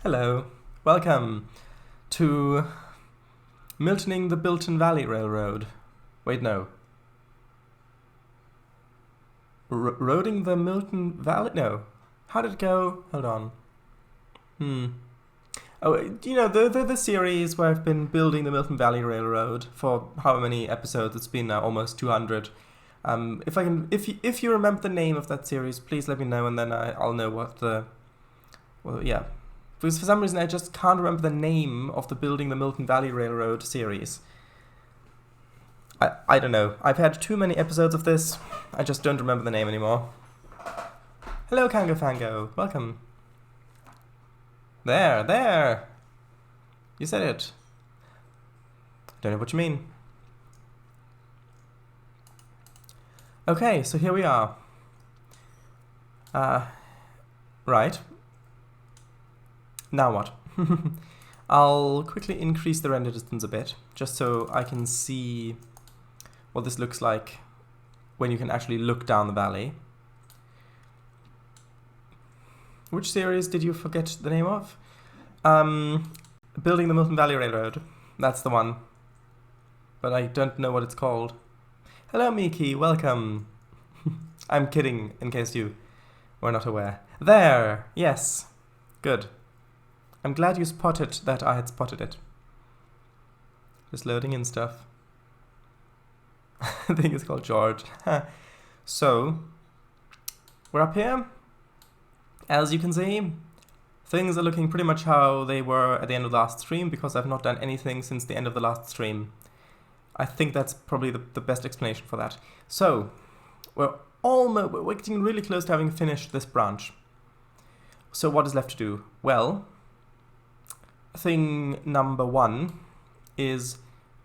Hello, welcome to Miltoning the Bilton Valley Railroad. Wait, no. Roading the Milton Valley? No. How did it go? Hold on. Oh, you know, the series where I've been building the Milton Valley Railroad for how many episodes? It's been now almost 200. If you remember the name of that series, please let me know, and then I'll know what the... Well, yeah. Because for some reason I just can't remember the name of the Building the Milton Valley Railroad series. I don't know. I've had too many episodes of this. I just don't remember the name anymore. Hello, Kango Fango. Welcome. There. You said it. Don't know what you mean. Okay, so here we are. Right. Now what? I'll quickly increase the render distance a bit, just so I can see what this looks like when you can actually look down the valley. Which series did you forget the name of? Building the Milton Valley Railroad. That's the one. But I don't know what it's called. Hello, Miki. Welcome. I'm kidding, in case you were not aware. There! Yes. Good. I'm glad you spotted that I had spotted it. Just loading in stuff. I think it's called George. So, we're up here. As you can see, things are looking pretty much how they were at the end of the last stream, because I've not done anything since the end of the last stream. I think that's probably the best explanation for that. So, we're getting really close to having finished this branch. So what is left to do? Well, thing number one is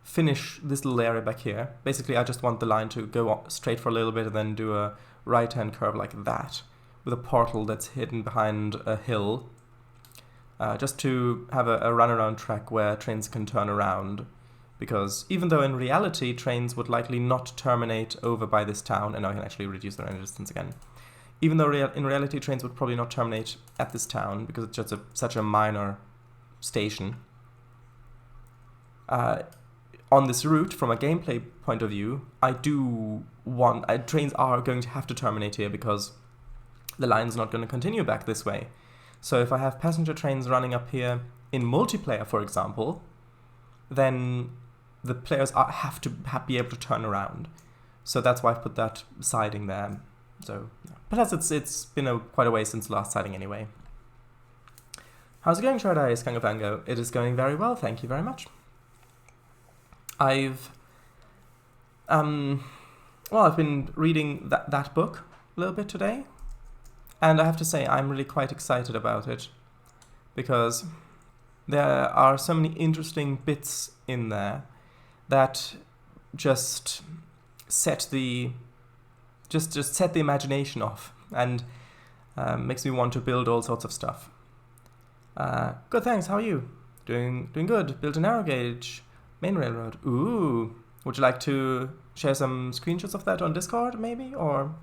finish this little area back here. Basically, I just want the line to go straight for a little bit and then do a right-hand curve like that, with a portal that's hidden behind a hill, just to have a runaround track where trains can turn around. Because even though in reality trains would likely not terminate over by this town, and I can actually reduce the render distance again. Even though in reality trains would probably not terminate at this town, because it's just such a minor station. On this route, from a gameplay point of view, I do want... trains are going to have to terminate here, because the line's not going to continue back this way. So if I have passenger trains running up here in multiplayer, for example, then the players have to be able to turn around. So that's why I've put that siding there. So, plus it's been quite a way since the last siding anyway. How's it going, Shardai, Skangavango? It is going very well, thank you very much. I've been reading that book a little bit today, and I have to say I'm really quite excited about it, because there are so many interesting bits in there that just set the imagination off, and makes me want to build all sorts of stuff. Good, thanks. How are you? Doing good. Built a narrow gauge main railroad. Ooh. Would you like to share some screenshots of that on Discord, maybe? Or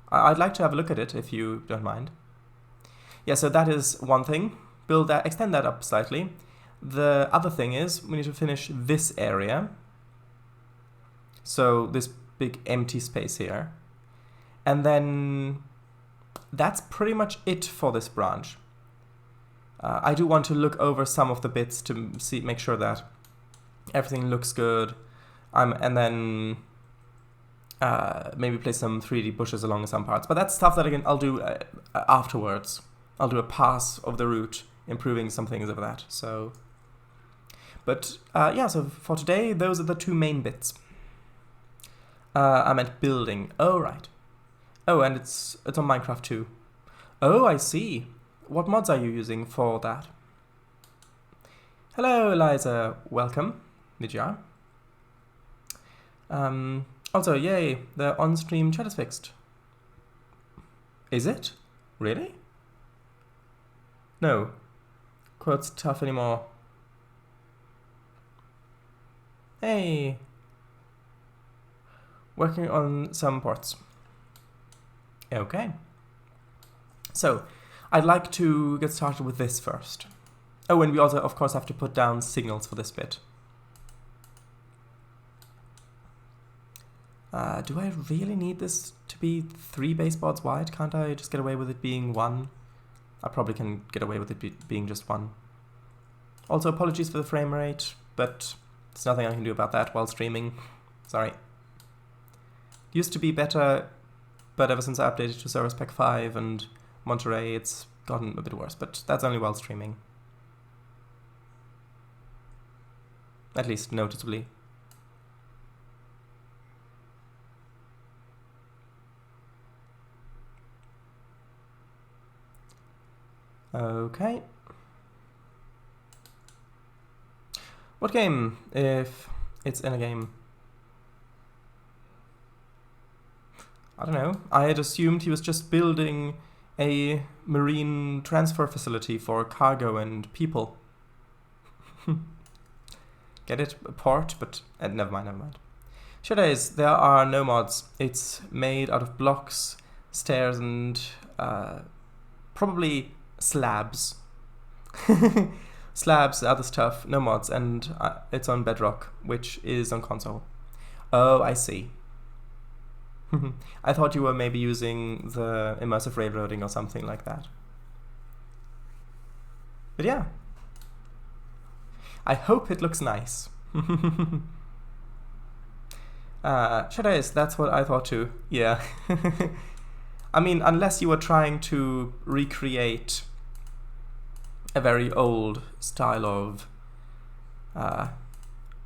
I'd like to have a look at it if you don't mind. Yeah. So that is one thing. Build that. Extend that up slightly. The other thing is we need to finish this area. So this big empty space here, and then that's pretty much it for this branch. I do want to look over some of the bits to make sure that everything looks good, and then maybe place some 3D bushes along some parts. But that's stuff that I'll do afterwards. I'll do a pass of the route, improving some things of that. So, but yeah. So for today, those are the two main bits. I meant building. Oh right. Oh, and it's on Minecraft too. Oh, I see. What mods are you using for that? Hello, Eliza. Welcome. Nidja. Also, yay, the on-stream chat is fixed. Is it? Really? No. Quote's tough anymore. Hey. Working on some ports. Okay. So, I'd like to get started with this first. Oh, and we also, of course, have to put down signals for this bit. Do I really need this to be 3 baseboards wide? Can't I just get away with it being 1? I probably can get away with it being just 1. Also, apologies for the frame rate, but there's nothing I can do about that while streaming. Sorry. Used to be better, but ever since I updated to Service Pack 5 and Monterey, it's gotten a bit worse, but that's only while streaming. At least noticeably. Okay. What game, if it's in a game? I don't know. I had assumed he was just building a marine transfer facility for cargo and people. Get it? A port? But never mind, never mind. Shadows, there are no mods. It's made out of blocks, stairs, and probably slabs. Slabs, other stuff, no mods, and it's on Bedrock, which is on console. Oh, I see. I thought you were maybe using the immersive railroading or something like that. But yeah. I hope it looks nice. Shadows, that's what I thought too. Yeah. I mean, unless you were trying to recreate a very old style of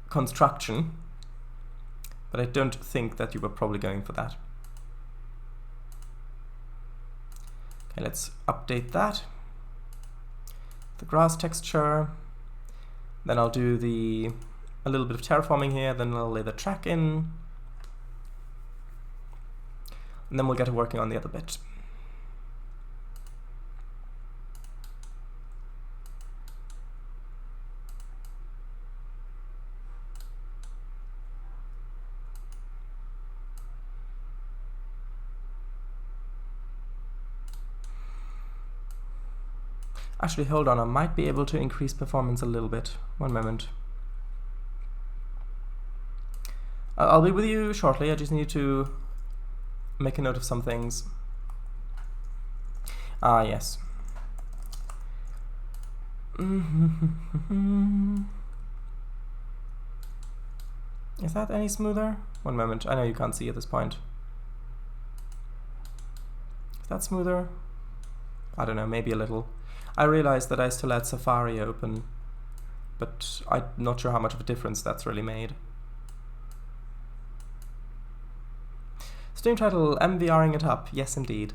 construction, but I don't think that you were probably going for that. Okay, let's update that. The grass texture. Then I'll do a little bit of terraforming here, then I'll lay the track in. And then we'll get to working on the other bit. Actually, hold on, I might be able to increase performance a little bit. One moment. I'll be with you shortly, I just need to make a note of some things. Ah, yes. Is that any smoother? One moment, I know you can't see at this point. Is that smoother? I don't know, maybe a little. I realized that I still had Safari open, but I'm not sure how much of a difference that's really made. Stream title, MVRing it up. Yes, indeed.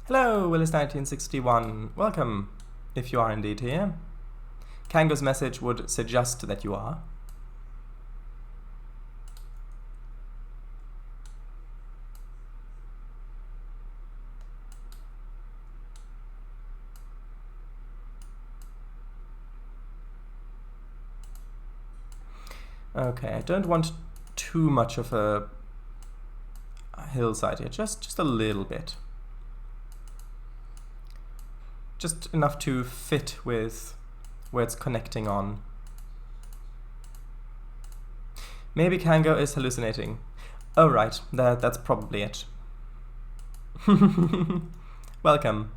Hello, Willis1961. Welcome, if you are indeed here. Kango's message would suggest that you are. Okay, I don't want too much of a hillside here, just a little bit. Just enough to fit with where it's connecting on. Maybe Kango is hallucinating. Oh right, that's probably it. Welcome.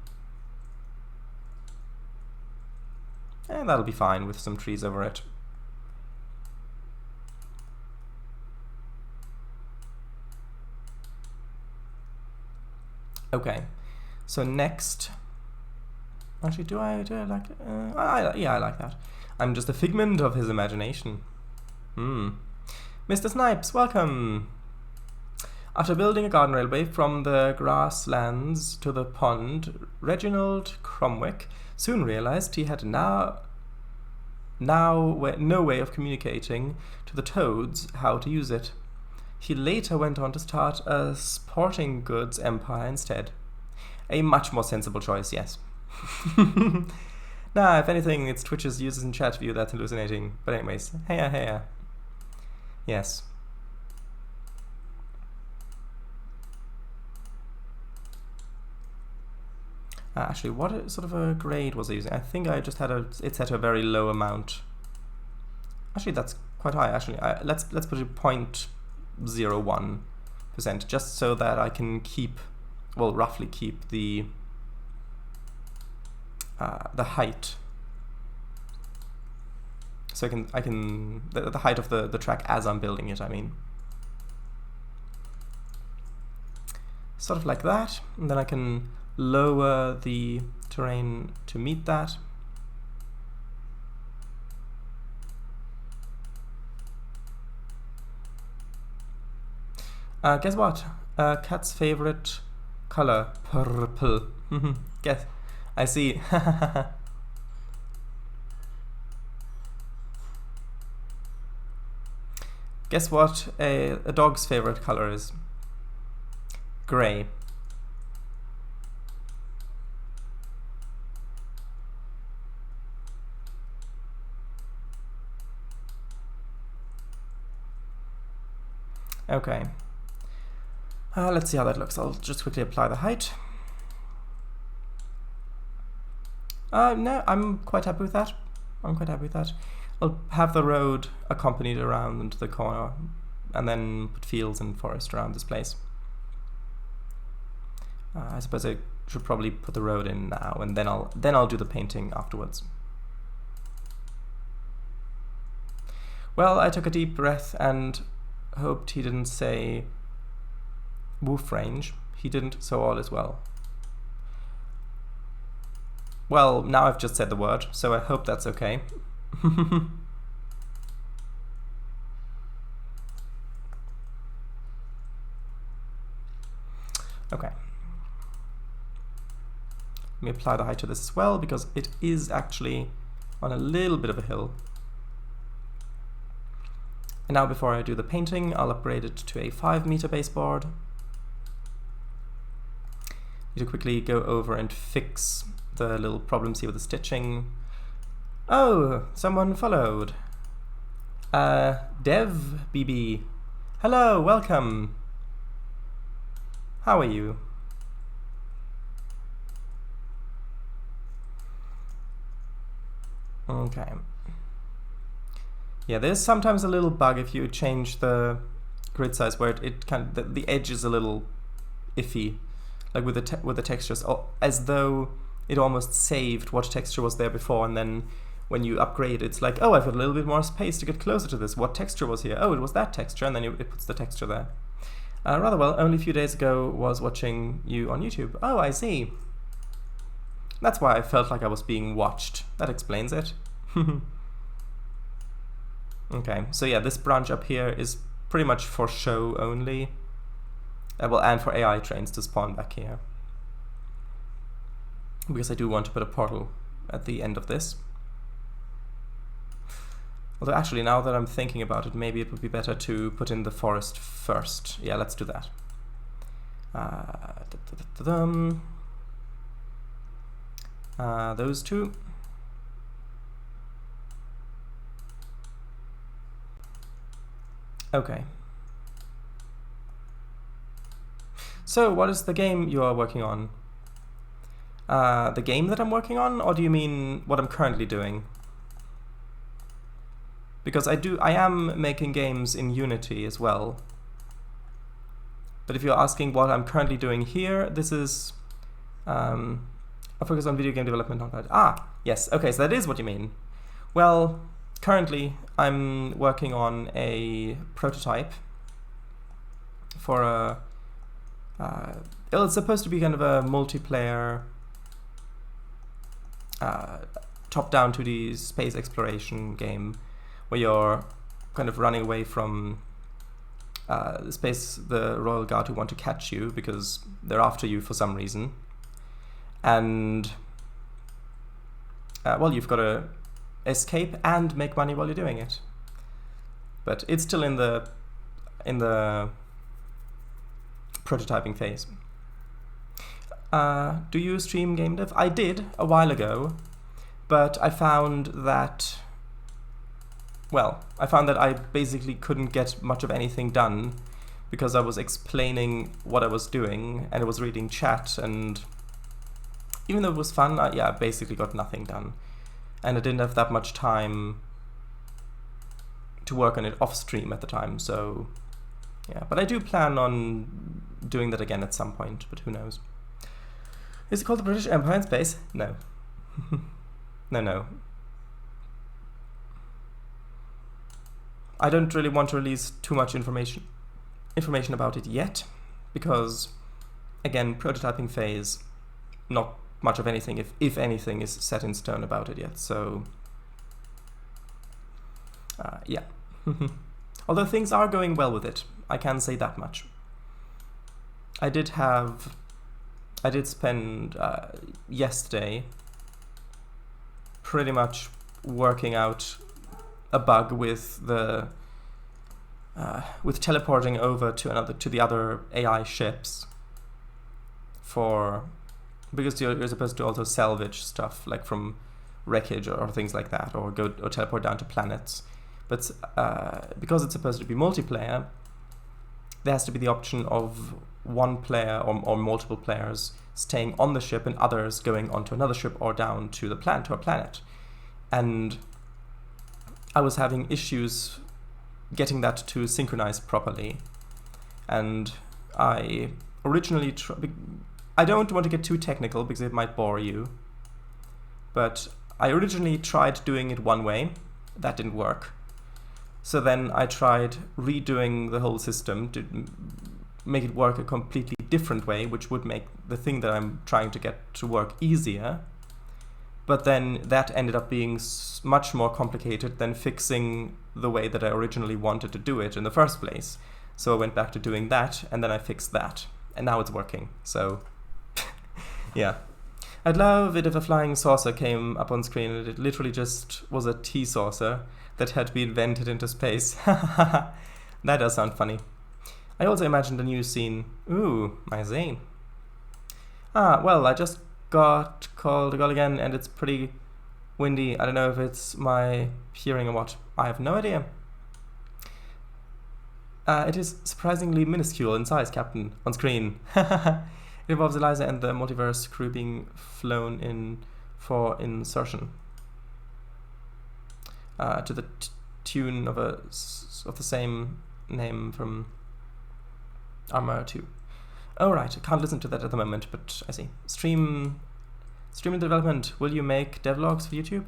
And that'll be fine with some trees over it. Okay, so next. Actually, do I like it? Yeah, I like that. I'm just a figment of his imagination. Mr. Snipes, welcome! After building a garden railway from the grasslands to the pond, Reginald Cromwick soon realized he had no way of communicating to the toads how to use it. He later went on to start a sporting goods empire instead. A much more sensible choice, yes. Nah, if anything, it's Twitch's users in chat view that's hallucinating. But anyways, heya. Yes. Actually, what sort of a grade was I using? I think I just had it set to a very low amount. Actually, that's quite high. Actually, let's put it 0.01%, just so that I can keep, well, roughly keep the height. So I can the height of the track as I'm building it, I mean. Sort of like that, and then I can lower the terrain to meet that. Guess what? Cat's favorite color, purple. Guess. I see. Guess what a dog's favorite color is? Gray. Okay. Let's see how that looks. I'll just quickly apply the height. No, I'm quite happy with that. I'll have the road accompanied around the corner, and then put fields and forest around this place. I suppose I should probably put the road in now, and then I'll do the painting afterwards. Well, I took a deep breath and hoped he didn't say woof range. He didn't, so all is well. Well, now I've just said the word, so I hope that's okay. Okay. Let me apply the height to this as well, because it is actually on a little bit of a hill. And now before I do the painting, I'll upgrade it to a 5-meter baseboard. Need to quickly go over and fix the little problems here with the stitching. Oh, someone followed. Dev BB. Hello, welcome. How are you? Okay. Yeah, there's sometimes a little bug if you change the grid size where it kind of, the edge is a little iffy, like with the textures, as though it almost saved what texture was there before, and then when you upgrade, it's like, oh, I've got a little bit more space to get closer to this. What texture was here? Oh, it was that texture, and then it puts the texture there. Rather well, only a few days ago was watching you on YouTube. Oh, I see. That's why I felt like I was being watched. That explains it. Okay, so yeah, this branch up here is pretty much for show only. Well, and for AI trains to spawn back here. Because I do want to put a portal at the end of this. Although actually, now that I'm thinking about it, maybe it would be better to put in the forest first. Yeah, let's do that. Those two. Okay. So, what is the game you are working on? The game that I'm working on, or do you mean what I'm currently doing? Because I am making games in Unity as well. But if you're asking what I'm currently doing here, this is a focus on video game development. Yes, okay, so that is what you mean. Well, currently I'm working on a prototype for a it's supposed to be kind of a multiplayer top-down 2D space exploration game where you're kind of running away from the Royal Guard who want to catch you because they're after you for some reason. And well, you've got to escape and make money while you're doing it. But it's still in the prototyping phase. Do you stream game dev? I did a while ago, But I found that, well, I basically couldn't get much of anything done because I was explaining what I was doing and I was reading chat, and even though it was fun, I basically got nothing done. And I didn't have that much time to work on it off stream at the time, so yeah. But I do plan on doing that again at some point, but who knows. Is it called the British Empire in Space? No. No. I don't really want to release too much information about it yet, because, again, prototyping phase, not much of anything, if anything, is set in stone about it yet, so yeah. Although things are going well with it, I can say that much. I did spend yesterday pretty much working out a bug with the with teleporting over to the other AI ships, because you're supposed to also salvage stuff like from wreckage or things like that, or teleport down to planets. But because it's supposed to be multiplayer, there has to be the option of one player or multiple players staying on the ship and others going onto another ship or down to a planet. And I was having issues getting that to synchronize properly. And I originally I don't want to get too technical because it might bore you, but I originally tried doing it one way. That didn't work. So then I tried redoing the whole system to make it work a completely different way, which would make the thing that I'm trying to get to work easier. But then that ended up being much more complicated than fixing the way that I originally wanted to do it in the first place. So I went back to doing that, and then I fixed that. And now it's working, so yeah. I'd love it if a flying saucer came up on screen and it literally just was a tea saucer that had been vented into space. That does sound funny. I also imagined a new scene. Ooh, my Zane. Well, I just got called to go again, and it's pretty windy. I don't know if it's my hearing or what. I have no idea. It is surprisingly minuscule in size, Captain, on screen. It involves Eliza and the multiverse crew being flown in for insertion. To the tune of the same name from Armor 2. Oh right, I can't listen to that at the moment, but I see. Streaming development. Will you make devlogs for YouTube?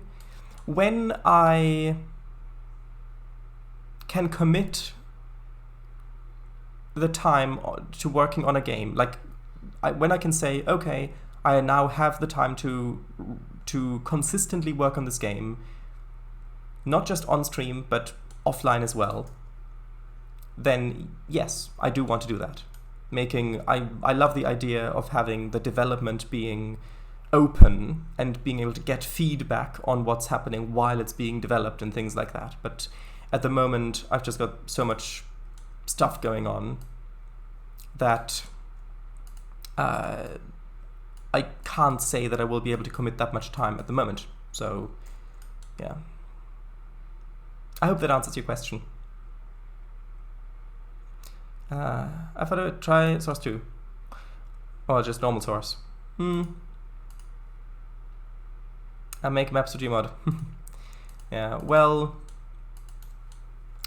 When I can commit the time to working on a game, like when I can say, okay, I now have the time to consistently work on this game, not just on stream, but offline as well, then yes, I do want to do that. I love the idea of having the development being open and being able to get feedback on what's happening while it's being developed and things like that. But at the moment, I've just got so much stuff going on that I can't say that I will be able to commit that much time at the moment. So, yeah. I hope that answers your question. I thought I would try Source 2. Or just normal Source. I make maps for Gmod. Yeah, well,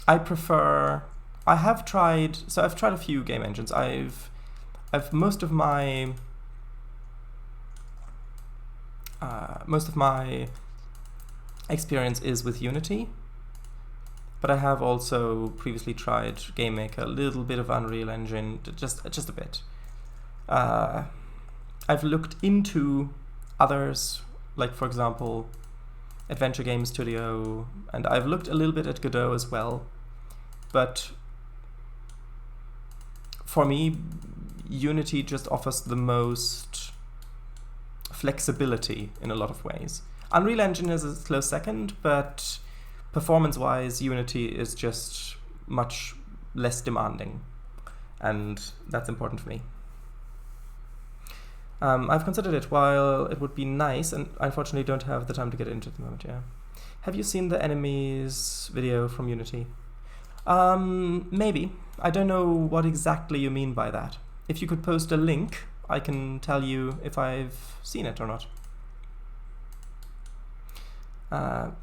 I've tried a few game engines. I've most of my experience is with Unity, but I have also previously tried GameMaker, a little bit of Unreal Engine, just a bit. I've looked into others, like for example Adventure Game Studio, and I've looked a little bit at Godot as well, but for me Unity just offers the most flexibility in a lot of ways. Unreal Engine is a close second, but performance-wise Unity is just much less demanding, and that's important for me. I've considered it. While it would be nice, and I unfortunately don't have the time to get into it at the moment, yeah. Have you seen the enemies video from Unity? Maybe. I don't know what exactly you mean by that. If you could post a link, I can tell you if I've seen it or not.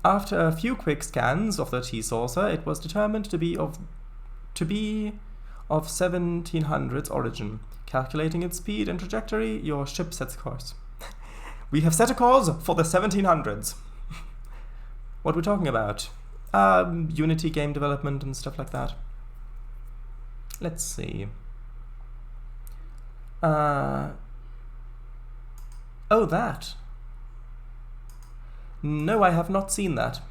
After a few quick scans of the T-saucer, it was determined to be of 1700s origin. Calculating its speed and trajectory, your ship sets course. We have set a course for the 1700s. What we're talking about? Unity game development and stuff like that. Let's see. Oh, that. No, I have not seen that.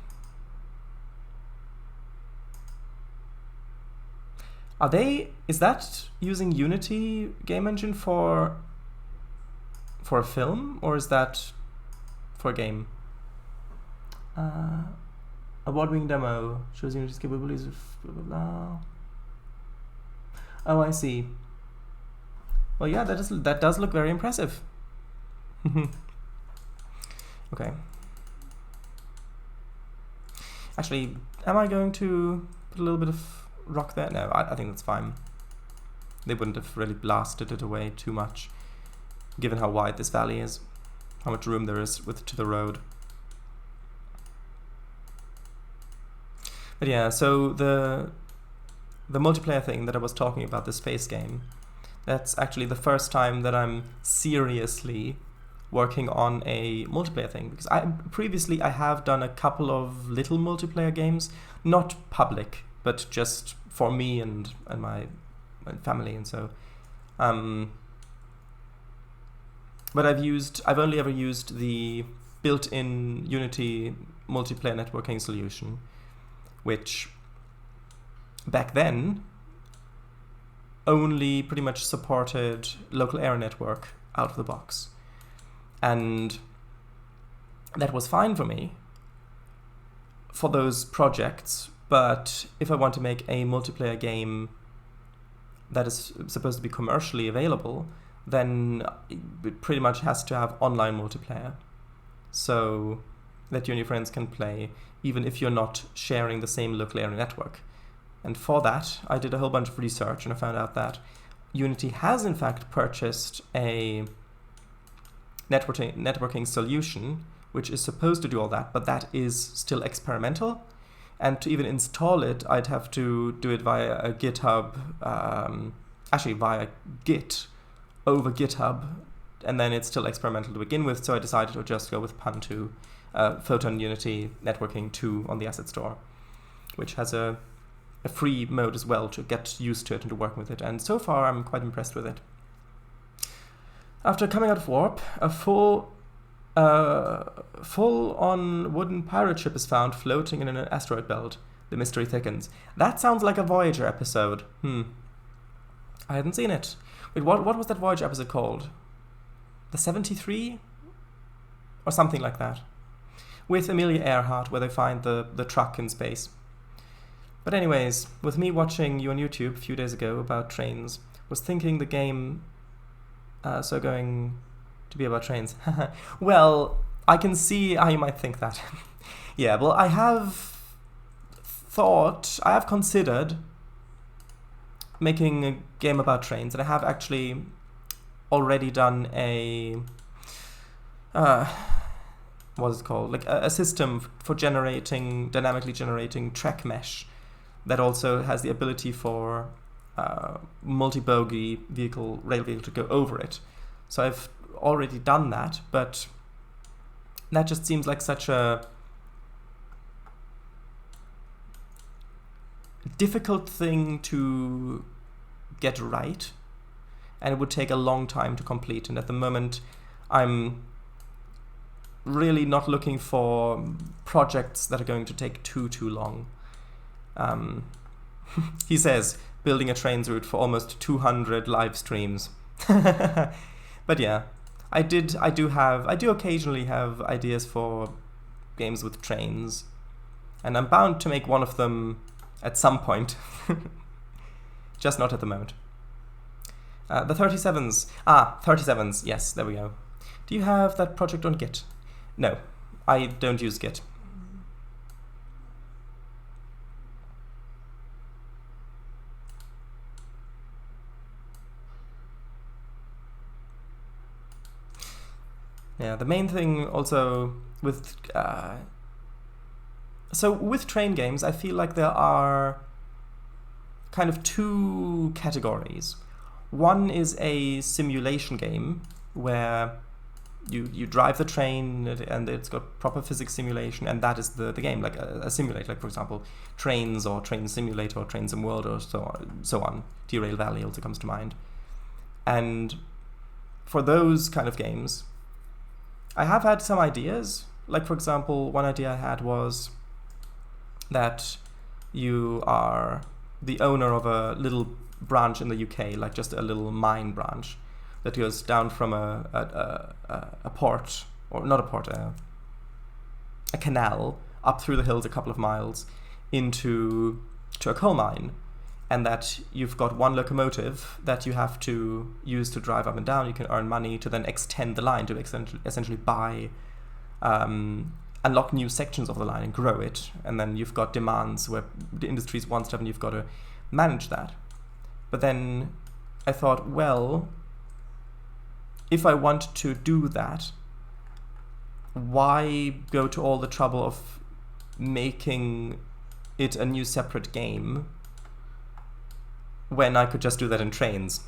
Is that using Unity game engine for a film, or is that for a game? Award-winning demo shows Unity's capabilities of blah blah blah. Oh, I see. Well, yeah, that does look very impressive. Okay. Actually, am I going to put a little bit of rock there? No, I think that's fine. They wouldn't have really blasted it away too much, given how wide this valley is, how much room there is to the road. But yeah, so the multiplayer thing that I was talking about, the space game, that's actually the first time that I'm seriously working on a multiplayer thing, because previously I have done a couple of little multiplayer games, not public, but just for me and my family, and so but I've only ever used the built-in Unity multiplayer networking solution, which back then only pretty much supported local area network out of the box. And that was fine for me for those projects, but if I want to make a multiplayer game that is supposed to be commercially available, then it pretty much has to have online multiplayer, so that you and your friends can play even if you're not sharing the same local area network. And for that, I did a whole bunch of research, and I found out that Unity has in fact purchased a networking solution which is supposed to do all that, but that is still experimental. And to even install it, I'd have to do it via a GitHub, actually via Git over GitHub, and then it's still experimental to begin with, so I decided to just go with PUN2, Photon Unity Networking 2 on the Asset Store, which has a free mode as well to get used to it and to work with it, and so far I'm quite impressed with it. After coming out of warp, a full-on wooden pirate ship is found floating in an asteroid belt. The mystery thickens. That sounds like a Voyager episode. I hadn't seen it. Wait, what was that Voyager episode called? The 73? Or something like that. With Amelia Earhart, where they find the truck in space. But anyways, with me watching you on YouTube a few days ago about Trainz, was thinking the game so going to be about trains. Well, I can see how you might think that. Yeah, well, I have considered making a game about trains, and I have actually already done a what is it called? Like a system for dynamically generating track mesh that also has the ability for multi-bogie rail vehicle to go over it. So I've already done that, but that just seems like such a difficult thing to get right, and it would take a long time to complete. And at the moment, I'm really not looking for projects that are going to take too long. He says, building a Trainz route for almost 200 live streams. But yeah, I do occasionally have ideas for games with trains, and I'm bound to make one of them at some point. Just not at the moment. The 37s. 37s. Yes, there we go. Do you have that project on Git? No, I don't use Git. Yeah, the main thing also with with train games, I feel like there are kind of two categories. One is a simulation game where you drive the train and it's got proper physics simulation, and that is the game, like a simulator, like for example Trainz or Train Simulator or Train Sim World or so on. Derail Valley also comes to mind. And for those kind of games, I have had some ideas. Like for example, one idea I had was that you are the owner of a little branch in the UK, like just a little mine branch that goes down from a port, or not a port, a canal up through the hills a couple of miles into a coal mine, and that you've got one locomotive that you have to use to drive up and down. You can earn money to then extend the line, to essentially buy, unlock new sections of the line and grow it. And then you've got demands where the industries want stuff and you've got to manage that. But then I thought, well, if I want to do that, why go to all the trouble of making it a new separate game when I could just do that in Trainz,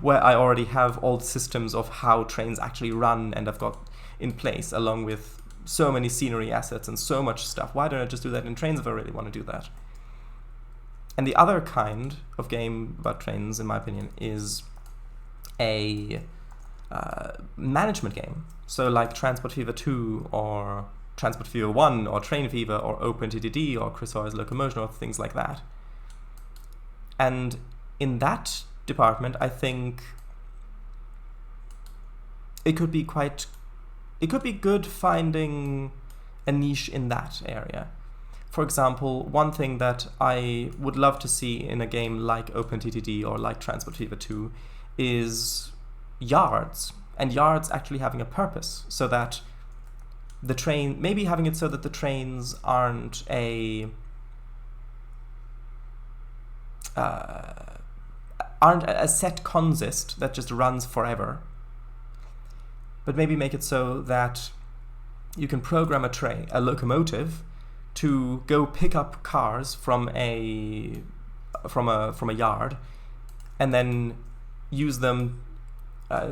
where I already have all the systems of how trains actually run and I've got in place, along with so many scenery assets and so much stuff. Why don't I just do that in Trainz if I really want to do that? And the other kind of game about trains, in my opinion, is a management game. So like Transport Fever 2 or Transport Fever 1 or Train Fever or OpenTDD or Chris Hoy's Locomotion or things like that. And in that department, I think it could be good finding a niche in that area. For example, one thing that I would love to see in a game like OpenTDD or like Transport Fever 2 is yards, and yards actually having a purpose, so that the train, maybe having it so that the trains aren't a set consist that just runs forever, but maybe make it so that you can program a locomotive to go pick up cars from a yard, and then use them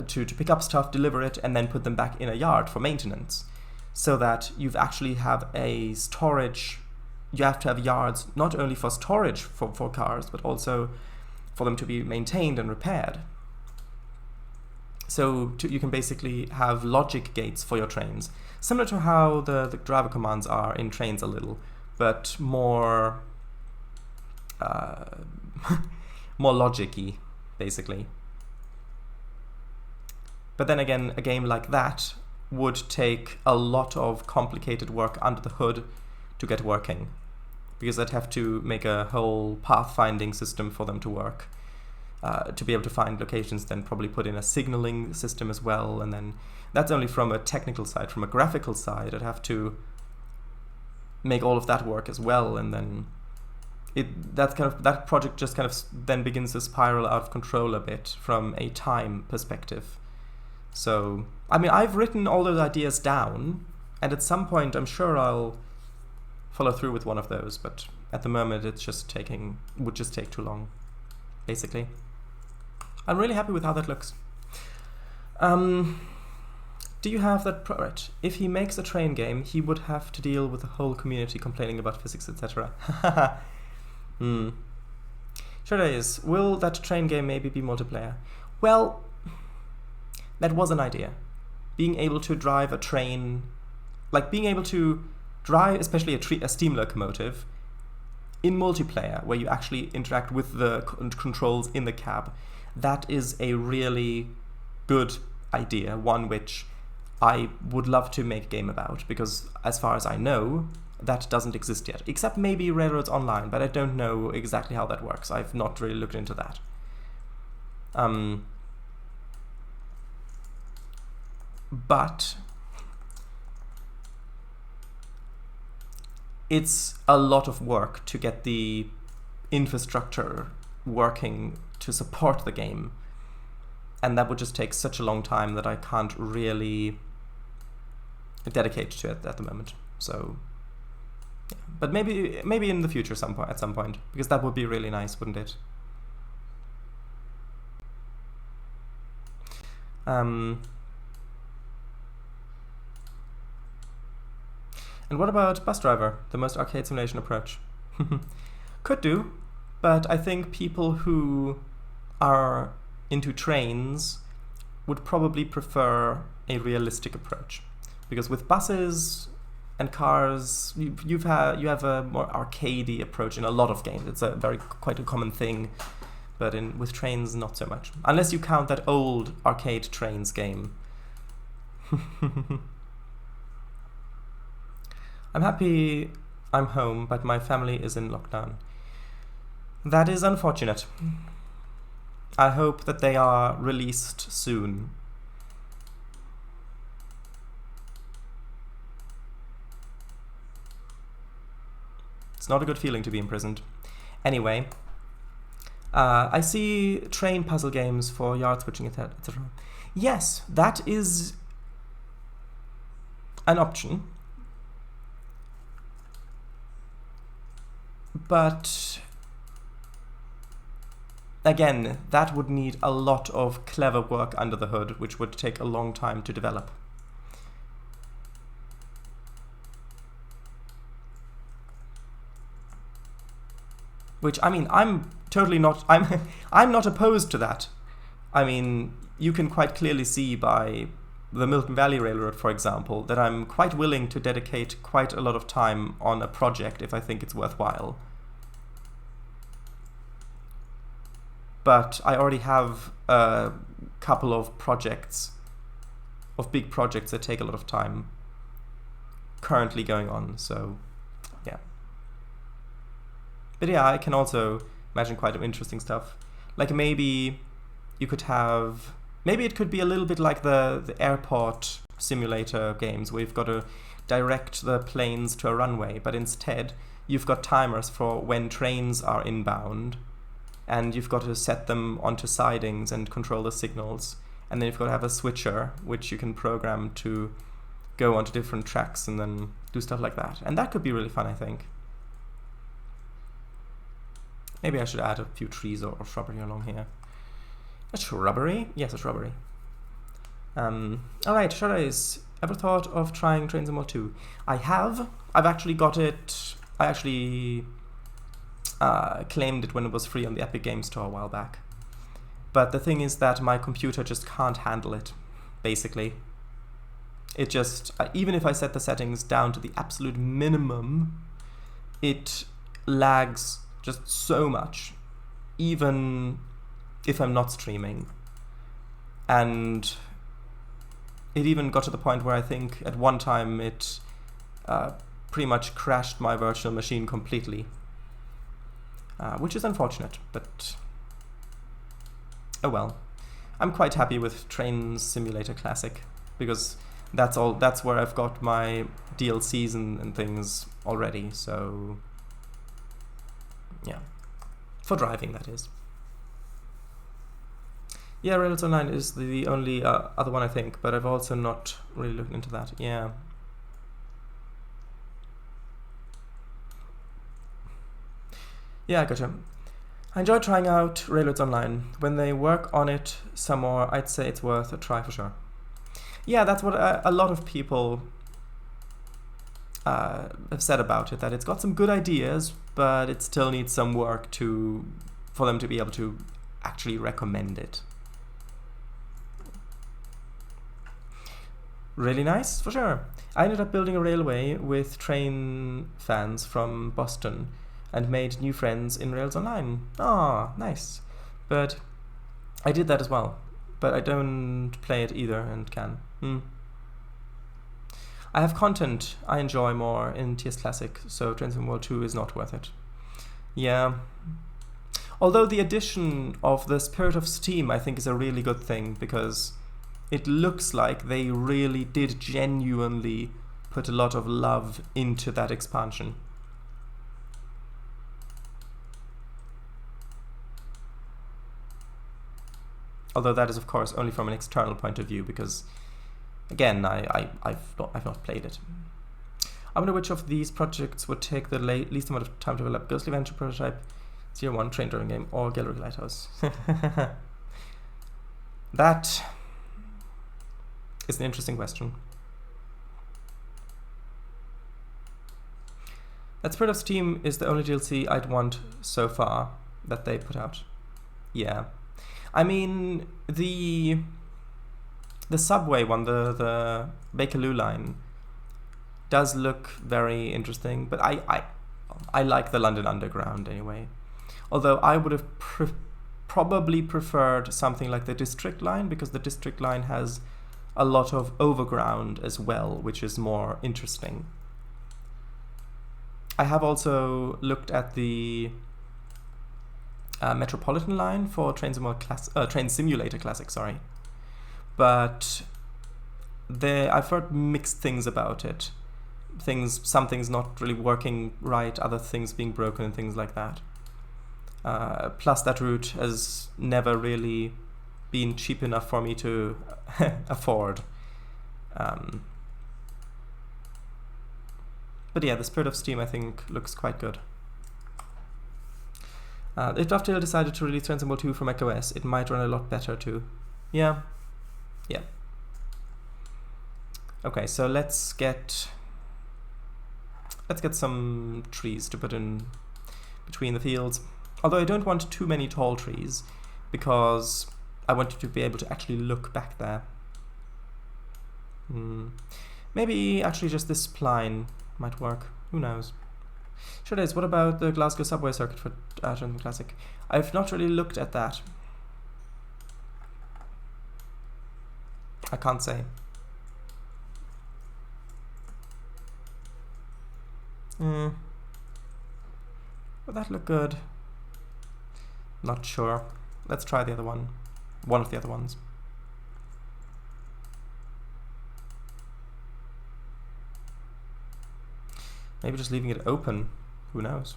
to pick up stuff, deliver it, and then put them back in a yard for maintenance, so that you've actually have a storage. You have to have yards not only for storage for cars, but also for them to be maintained and repaired. So you can basically have logic gates for your trains, similar to how the driver commands are in Trainz a little, but more more logic-y, basically. But then again, a game like that would take a lot of complicated work under the hood to get working, because I'd have to make a whole pathfinding system for them to work, to be able to find locations, then probably put in a signaling system as well, and then that's only from a technical side. From a graphical side, I'd have to make all of that work as well, and then that project just kind of then begins to spiral out of control a bit from a time perspective. So, I mean, I've written all those ideas down, and at some point I'm sure I'll follow through with one of those, but at the moment would just take too long, basically. I'm really happy with how that looks. Do you have that right? If he makes a train game, he would have to deal with the whole community complaining about physics, etc. Sure there is. Will that train game maybe be multiplayer? Well, that was an idea. Being able to drive a train, like being able to drive, especially a steam locomotive, in multiplayer, where you actually interact with the controls in the cab, that is a really good idea, one which I would love to make a game about, because as far as I know, that doesn't exist yet, except maybe Railroads Online, but I don't know exactly how that works. I've not really looked into that. But it's a lot of work to get the infrastructure working to support the game, and that would just take such a long time that I can't really dedicate to it at the moment. So yeah. But maybe in the future at some point, because that would be really nice, wouldn't it? And what about Bus Driver, the most arcade simulation approach? Could do, but I think people who are into trains would probably prefer a realistic approach, because with buses and cars, you have a more arcadey approach in a lot of games. It's quite a common thing, but with trains, not so much, unless you count that old arcade Trainz game. I'm happy I'm home, but my family is in lockdown. That is unfortunate. I hope that they are released soon. It's not a good feeling to be imprisoned. Anyway, I see train puzzle games for yard switching, etc. Yes, that is an option. But again, that would need a lot of clever work under the hood, which would take a long time to develop. Which, I mean, I'm totally not, I'm not opposed to that. I mean, you can quite clearly see by the Milton Valley Railroad, for example, that I'm quite willing to dedicate quite a lot of time on a project if I think it's worthwhile. But I already have a couple of big projects that take a lot of time currently going on, so yeah. But yeah, I can also imagine quite interesting stuff. Like maybe you could have, maybe it could be a little bit like the airport simulator games where you've got to direct the planes to a runway, but instead you've got timers for when trains are inbound, and you've got to set them onto sidings and control the signals, and then you've got to have a switcher which you can program to go onto different tracks and then do stuff like that. And that could be really fun, I think. Maybe I should add a few trees or shrubbery along here. A shrubbery? Yes, a shrubbery. Alright, Shadays, ever thought of trying Trainz World 2? I have. I've actually got it. I actually claimed it when it was free on the Epic Games Store a while back. But the thing is that my computer just can't handle it, basically. It just, even if I set the settings down to the absolute minimum, it lags just so much, even if I'm not streaming. And it even got to the point where I think at one time it pretty much crashed my virtual machine completely. Which is unfortunate, but oh well. I'm quite happy with Train Simulator Classic, because that's where I've got my DLCs and things already, so yeah. For driving, that is. Yeah, Rails Online is the only other one, I think, but I've also not really looked into that. Yeah. Yeah, I gotcha. I enjoy trying out Railroads Online. When they work on it some more, I'd say it's worth a try for sure. Yeah, that's what a lot of people have said about it, that it's got some good ideas, but it still needs some work for them to be able to actually recommend it. Really nice, for sure. I ended up building a railway with train fans from Boston and made new friends in Rails Online. Ah, nice. But I did that as well, but I don't play it either and can. I have content I enjoy more in TS Classic, so Trainz World 2 is not worth it. Yeah. Although the addition of the Spirit of Steam, I think, is a really good thing, because it looks like they really did genuinely put a lot of love into that expansion. Although that is, of course, only from an external point of view, because, again, I've not played it. I wonder which of these projects would take the least amount of time to develop: Ghostly Venture prototype, 01 train driving game, or Gallery Lighthouse. That is an interesting question. That Spirit of Steam is the only DLC I'd want so far that they put out. Yeah. I mean, the subway one, the Bakerloo line, does look very interesting, but I like the London Underground anyway. Although I would have probably preferred something like the District line, because the District line has a lot of overground as well, which is more interesting. I have also looked at the Metropolitan line for Train Simulator Classic, sorry. But I've heard mixed things about it. Some things not really working right, other things being broken and things like that. Plus that route has never really been cheap enough for me to afford. But yeah, the Spirit of Steam, I think, looks quite good. If Dovetail decided to release Trainz 2 for macOS, it might run a lot better too. Yeah. Yeah. Okay, so let's get some trees to put in between the fields. Although I don't want too many tall trees, because I want you to be able to actually look back there. Maybe actually just this spline might work. Who knows? Sure is. What about the Glasgow subway circuit for Trainz Classic? I've not really looked at that. I can't say. Would that look good? Not sure. Let's try the other one. One of the other ones. Maybe just leaving it open. Who knows?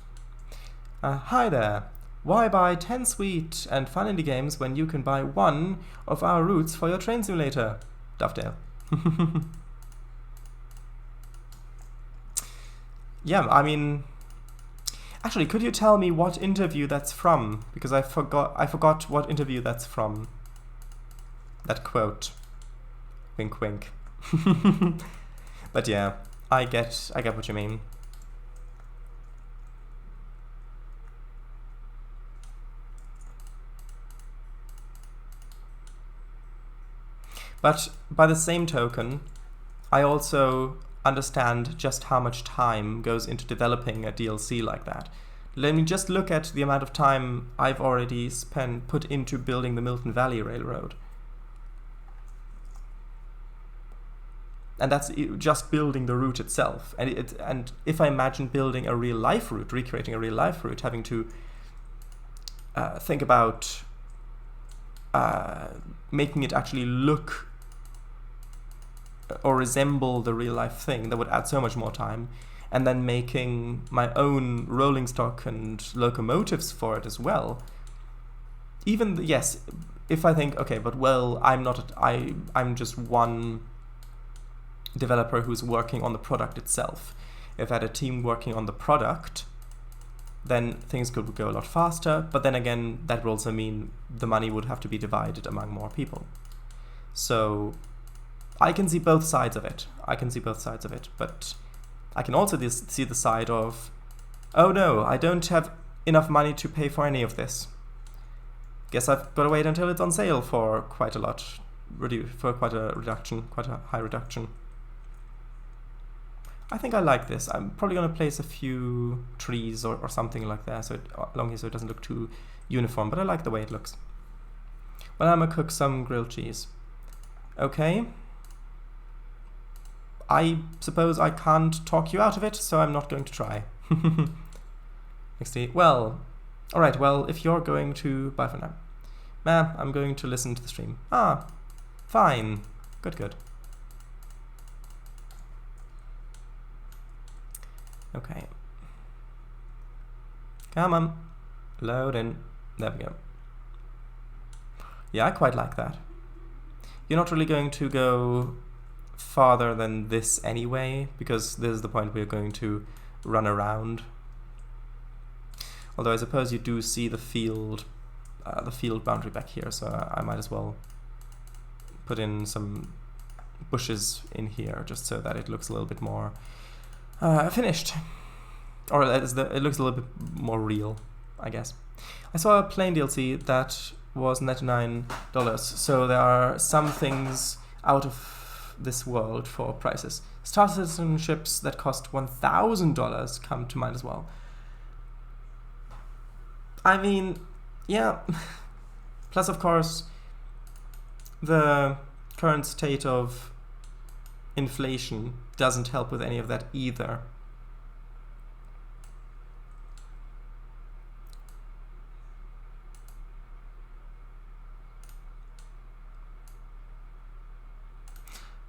Hi there. Why buy 10 sweet and fun indie games when you can buy one of our routes for your train simulator? Dovetail. Yeah, I mean, actually, could you tell me what interview that's from? Because I forgot what interview that's from. That quote. Wink, wink. But yeah, I get what you mean. But by the same token, I also understand just how much time goes into developing a DLC like that. Let me just look at the amount of time I've already put into building the Milton Valley Railroad. And that's just building the route itself. And if I imagine building a real life route, recreating a real life route, having to think about making it actually look or resemble the real life thing, that would add so much more time. And then making my own rolling stock and locomotives for it as well. Even yes, if I think, okay, but well, I'm just one developer who's working on the product itself. If I had a team working on the product, then things could go a lot faster, but then again, that would also mean the money would have to be divided among more people. So I can see both sides of it. But I can also see the side of, oh no, I don't have enough money to pay for any of this. Guess I've got to wait until it's on sale for quite a lot, for quite a high reduction. I think I like this. I'm probably going to place a few trees or something like that along here so it doesn't look too uniform, but I like the way it looks. Well, I'm going to cook some grilled cheese. Okay. I suppose I can't talk you out of it, so I'm not going to try. Well, Alright, well, if you're going to... Bye for now. Ma'am, I'm going to listen to the stream. Ah, fine. Good, good. Okay. Come on. Load in. There we go. Yeah, I quite like that. You're not really going to go farther than this anyway, because this is the point we're going to run around. Although I suppose you do see the field boundary back here, so I might as well put in some bushes in here just so that it looks a little bit more finished, or it looks a little bit more real, I guess. I saw a plain DLC that was $99, so there are some things out of this world for prices. Star citizenships that cost $1,000 come to mind as well. I mean, yeah. Plus, of course, the current state of inflation doesn't help with any of that either.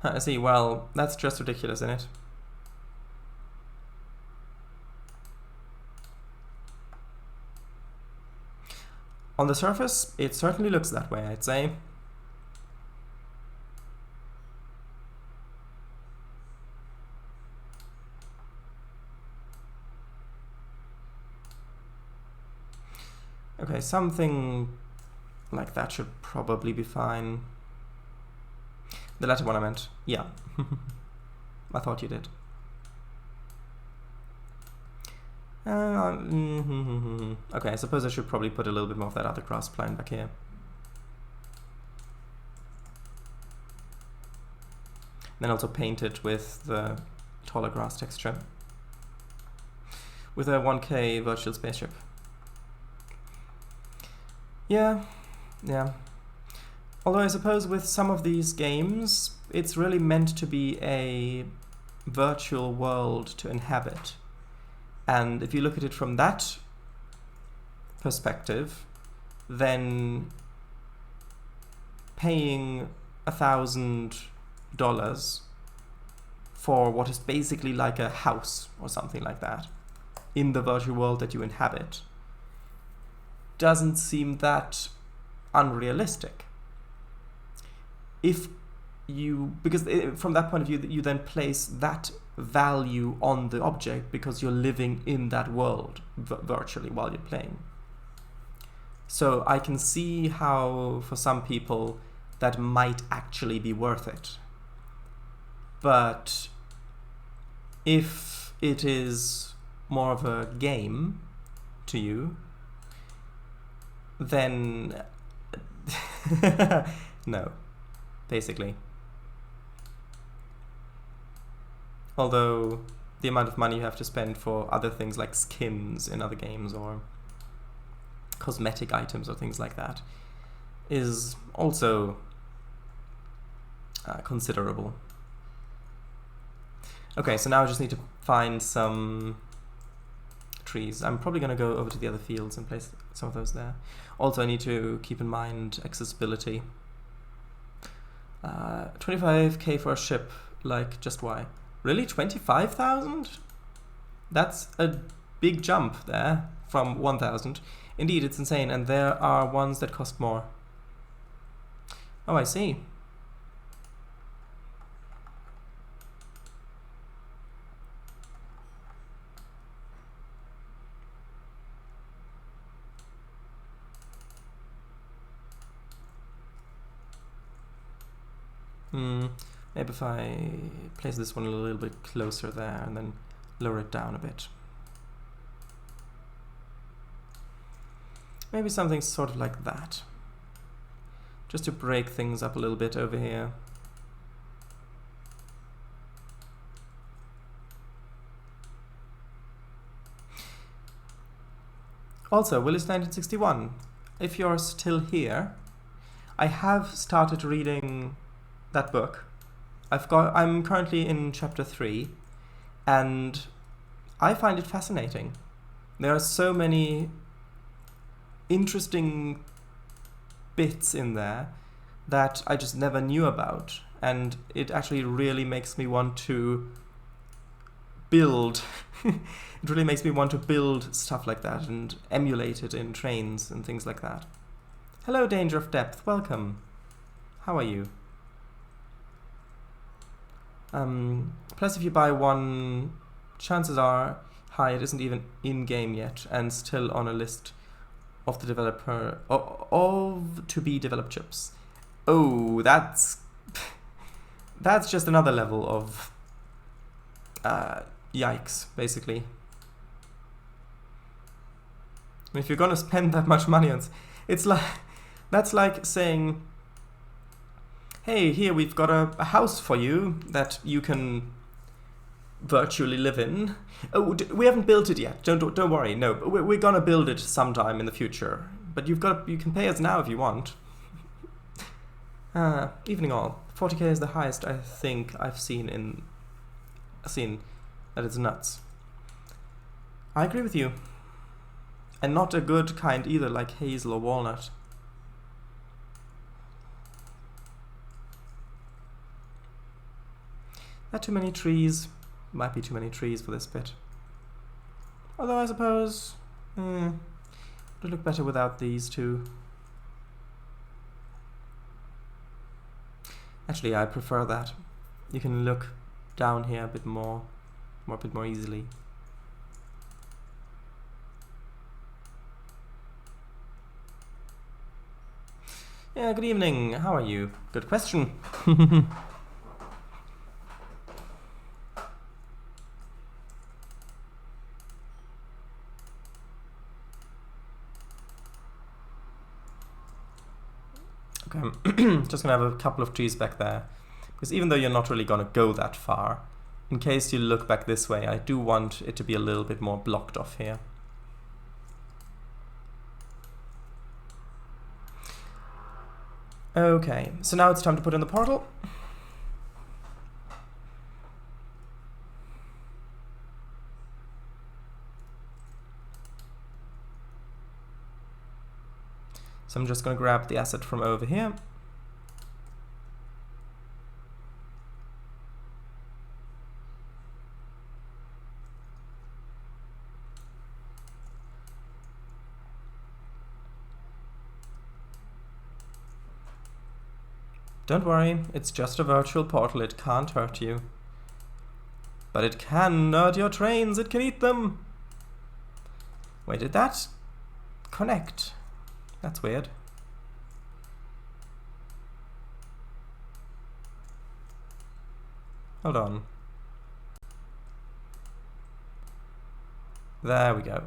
I see, well, that's just ridiculous, isn't it? On the surface, it certainly looks that way, I'd say. Okay, something like that should probably be fine. The latter one I meant. Yeah. I thought you did. Okay, I suppose I should probably put a little bit more of that other grass plant back here. Then also paint it with the taller grass texture. With a 1K virtual spaceship. Yeah, yeah. Although I suppose with some of these games, it's really meant to be a virtual world to inhabit. And if you look at it from that perspective, then paying $1,000 for what is basically like a house or something like that in the virtual world that you inhabit doesn't seem that unrealistic. If you, because from that point of view, you then place that value on the object because you're living in that world virtually while you're playing. So I can see how for some people that might actually be worth it. But if it is more of a game to you, then no. Basically. Although the amount of money you have to spend for other things like skins in other games or cosmetic items or things like that is also considerable. Okay, so now I just need to find some trees. I'm probably going to go over to the other fields and place some of those there. Also, I need to keep in mind accessibility. 25k for a ship, like, just why? Really? 25,000? That's a big jump there from 1,000. Indeed, it's insane, and there are ones that cost more. Oh, I see. Maybe if I place this one a little bit closer there and then lower it down a bit. Maybe something sort of like that. Just to break things up a little bit over here. Also, Willis 1961, if you're still here, I have started reading that book. I'm currently in chapter 3, and I find it fascinating. There are so many interesting bits in there that I just never knew about, and it actually really makes me want to build. It really makes me want to build stuff like that and emulate it in Trainz and things like that. Hello, Danger of Depth, welcome. How are you? Plus, if you buy one, chances are high it isn't even in-game yet and still on a list of the developer of to-be developed chips. Oh, that's just another level of yikes, basically. I mean, if you're gonna spend that much money on, it's like that's like saying, hey, here we've got a house for you that you can virtually live in. Oh, we haven't built it yet. Don't worry. No, we're gonna build it sometime in the future. But you can pay us now if you want. Evening all. 40k is the highest I think I've seen that it's nuts. I agree with you. And not a good kind either, like hazel or walnut. Not too many trees. Might be too many trees for this bit. Although I suppose it would look better without these two. Actually, I prefer that. You can look down here a bit more easily. Yeah, good evening. How are you? Good question. Okay, I'm just gonna have a couple of trees back there, because even though you're not really gonna go that far, in case you look back this way, I do want it to be a little bit more blocked off here. Okay, so now it's time to put in the portal. So I'm just going to grab the asset from over here. Don't worry, it's just a virtual portal, it can't hurt you. But it can nerd your trains, it can eat them! Wait, did that connect? That's weird. Hold on. There we go.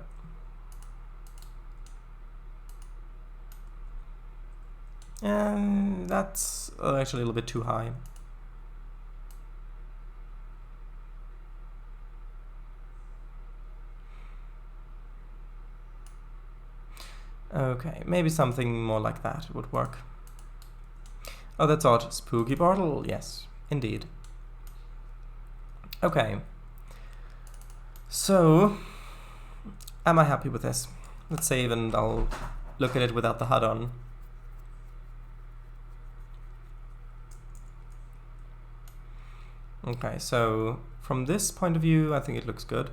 And that's actually a little bit too high. Okay, maybe something more like that would work. Oh, that's odd. Spooky portal, yes, indeed. Okay. So, am I happy with this? Let's save and I'll look at it without the HUD on. Okay, so from this point of view, I think it looks good.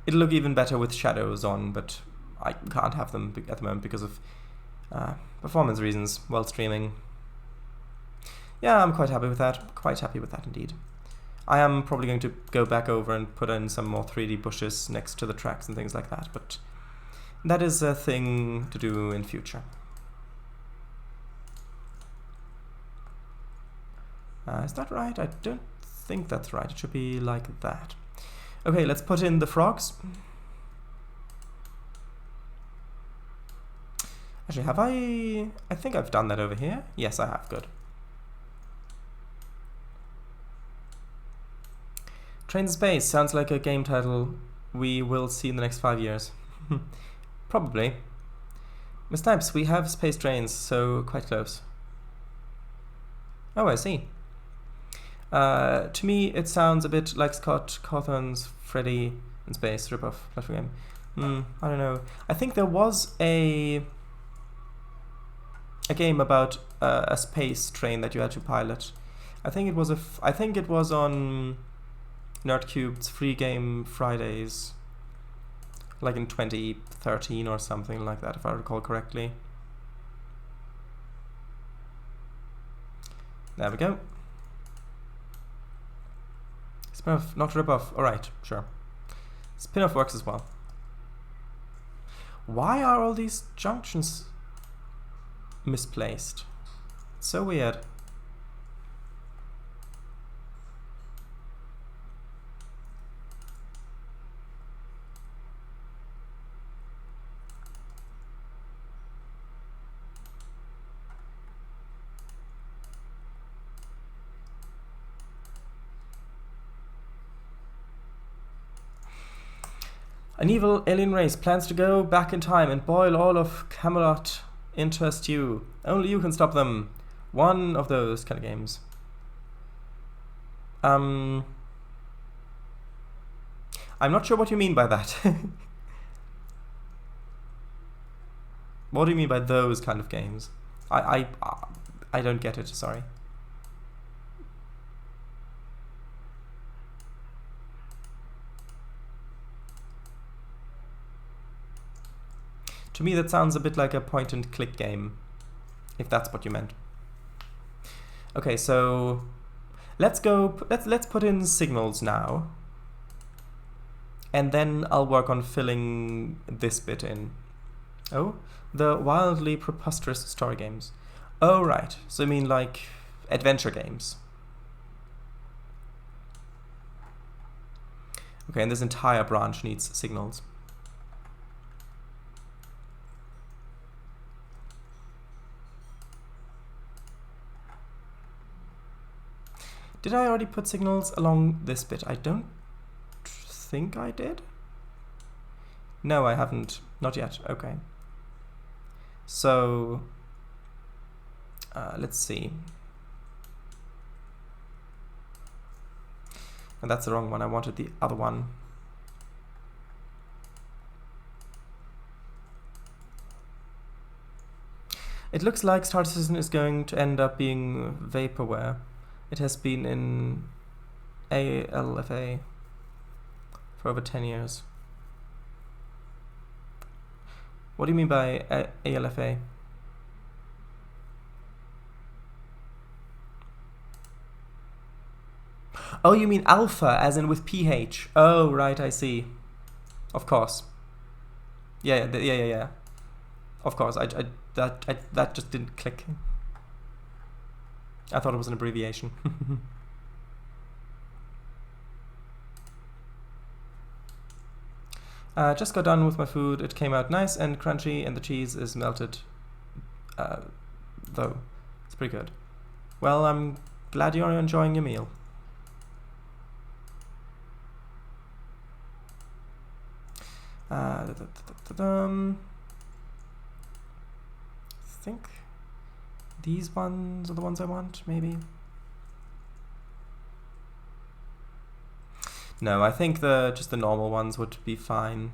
It'll look even better with shadows on, but I can't have them at the moment because of performance reasons while streaming. Yeah, I'm quite happy with that. Quite happy with that indeed. I am probably going to go back over and put in some more 3D bushes next to the tracks and things like that, but that is a thing to do in future. Is that right? I don't think that's right. It should be like that. Okay, let's put in the frogs. Actually, have I think I've done that over here. Yes, I have. Good. Trainz Space sounds like a game title we will see in the next 5 years. Probably. Miss Snipes, we have space trains, so quite close. Oh, I see. To me, it sounds a bit like Scott Cawthon's Freddy in Space ripoff platform game. I don't know. I think there was a game about a space train that you had to pilot. I think it was on Nerdcube's Free Game Fridays, like in 2013 or something like that, if I recall correctly. There we go. Spin-off, not rip-off. Alright, sure. Spin-off works as well. Why are all these junctions misplaced? It's so weird. An evil alien race plans to go back in time and boil all of Camelot into a stew. Only you can stop them. One of those kind of games. I'm not sure what you mean by that. What do you mean by those kind of games? I don't get it, sorry. To me, that sounds a bit like a point-and-click game, if that's what you meant. Okay, so let's put in signals now, and then I'll work on filling this bit in. Oh, the wildly preposterous story games. Oh, right. So you mean like adventure games. Okay, and this entire branch needs signals. Did I already put signals along this bit? I don't think I did. No, I haven't. Not yet. Okay. So, let's see. And that's the wrong one. I wanted the other one. It looks like Star Citizen is going to end up being vaporware. It has been in ALFA for over 10 years. What do you mean by ALFA? Oh, you mean alpha, as in with PH. Oh, right, I see. Of course. Yeah. Of course, that just didn't click. I thought it was an abbreviation. Just got done with my food. It came out nice and crunchy, and the cheese is melted. Though, it's pretty good. Well, I'm glad you're enjoying your meal. I think these ones are the ones I want, maybe. No, I think just the normal ones would be fine.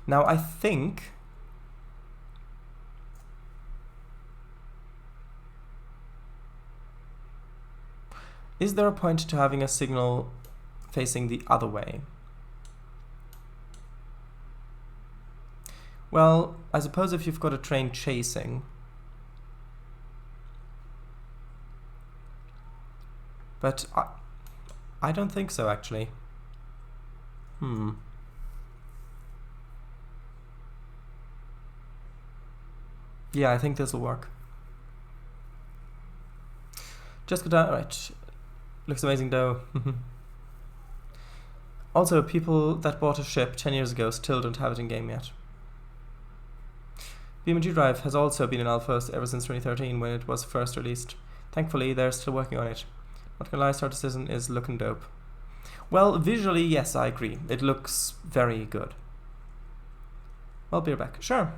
Now I think is there a point to having a signal facing the other way? Well, I suppose if you've got a train chasing, but I don't think so, actually. Yeah, I think this will work. Just go down, right. Looks amazing though. Also, people that bought a ship 10 years ago still don't have it in game yet. BeamNG Drive has also been in alpha ever since 2013 when it was first released. Thankfully, they're still working on it. Not gonna lie, Star Citizen is looking dope. Well, visually, yes, I agree. It looks very good. Well, be right back. Sure.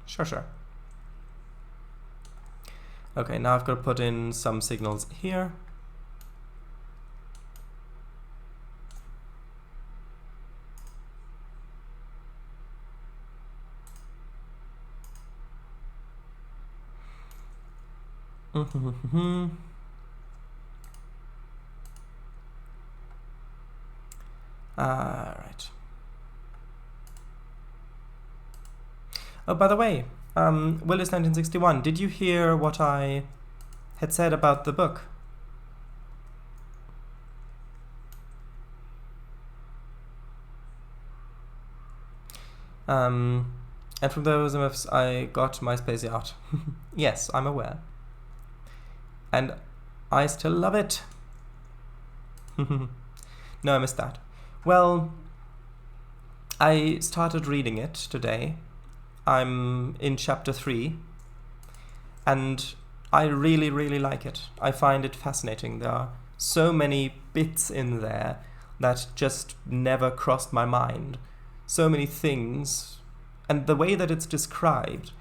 Sure. Okay, now I've got to put in some signals here. Right. Oh, by the way, Willis 1961, did you hear what I had said about the book? And from those MFs, I got MySpace out. Yes, I'm aware. And I still love it. No, I missed that. Well, I started reading it today. I'm in chapter 3, and I really, really like it. I find it fascinating. There are so many bits in there that just never crossed my mind. So many things, and the way that it's described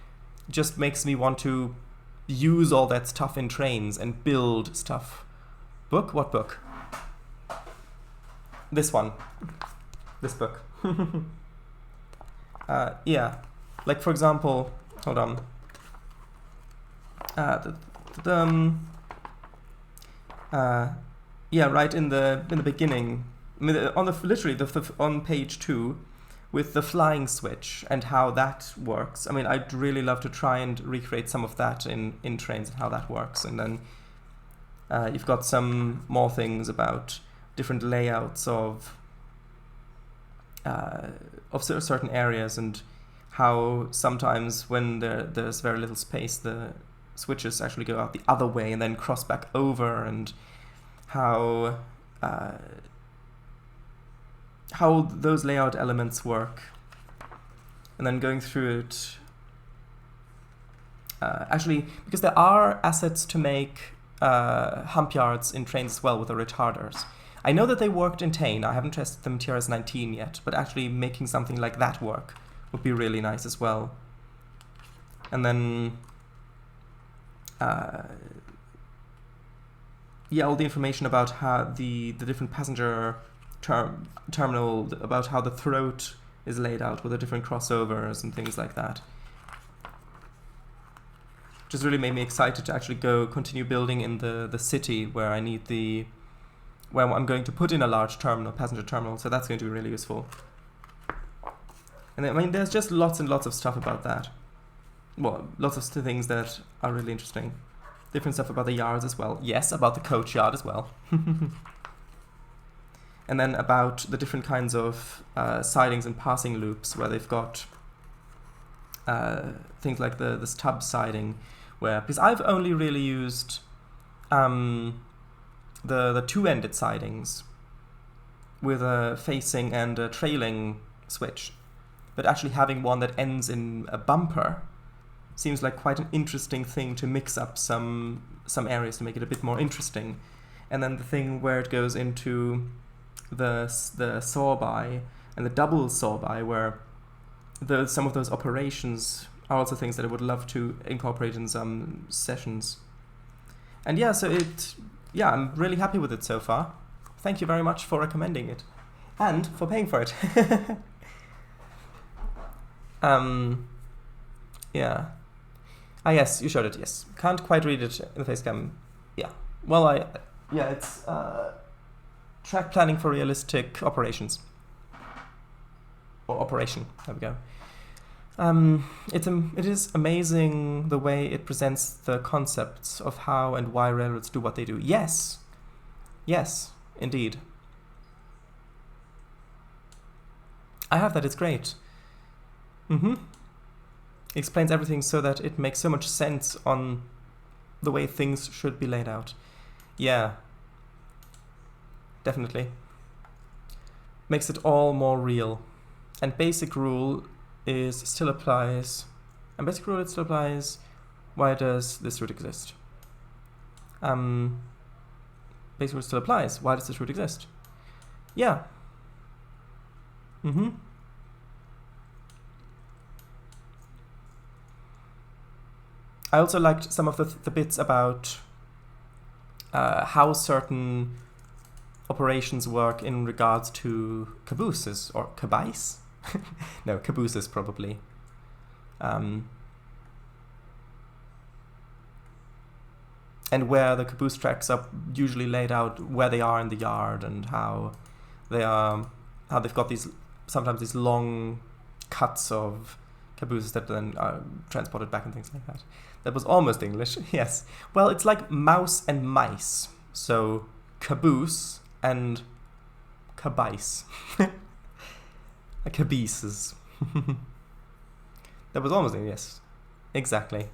just makes me want to use all that stuff in Trainz and build stuff. Book? What book? This one. This book. Yeah. Like, for example, hold on. Yeah, right in the beginning, on on page 2, with the flying switch and how that works. I mean, I'd really love to try and recreate some of that in Trainz and how that works. And then you've got some more things about different layouts of certain areas, and how sometimes when there's very little space, the switches actually go out the other way and then cross back over, and how those layout elements work. And then going through it, actually, because there are assets to make hump yards in Trainz as well with the retarders. I know that they worked in Tane. I haven't tested them in TRS-19 yet, but actually making something like that work would be really nice as well. And then, yeah, all the information about how the different passenger terminal, about how the throat is laid out with the different crossovers and things like that. Just really made me excited to actually continue building in the city where I need where I'm going to put in a large passenger terminal, so that's going to be really useful. And I mean, there's just lots and lots of stuff about that. Well, lots of things that are really interesting. Different stuff about the yards as well. Yes, about the coach yard as well. And then about the different kinds of sidings and passing loops, where they've got things like the stub siding, because I've only really used the two-ended sidings with a facing and a trailing switch, but actually having one that ends in a bumper seems like quite an interesting thing to mix up some areas to make it a bit more interesting. And then the thing where it goes into the saw-by and the double saw-by, where some of those operations are also things that I would love to incorporate in some sessions. And yeah, so I'm really happy with it so far. Thank you very much for recommending it and for paying for it. Yeah. Yes, you showed it, yes. Can't quite read it in the facecam. Yeah. Well, it's track planning for realistic operations. Or operation, there we go. It is amazing the way it presents the concepts of how and why railroads do what they do. Yes, indeed. I have that, it's great. It explains everything so that it makes so much sense on the way things should be laid out. Yeah, definitely. Makes it all more real. And basic rule still applies. Why does this route exist? basic rule still applies. Why does this root exist? Yeah. I also liked some of the bits about how certain operations work in regards to cabooses, or cabice? No, cabooses probably. And where the caboose tracks are usually laid out, where they are in the yard, and how they've got sometimes these long cuts of cabooses that then are transported back and things like that. That was almost English, yes. Well, it's like mouse and mice. So caboose and cabice. Cabices. That was almost English, yes. Exactly.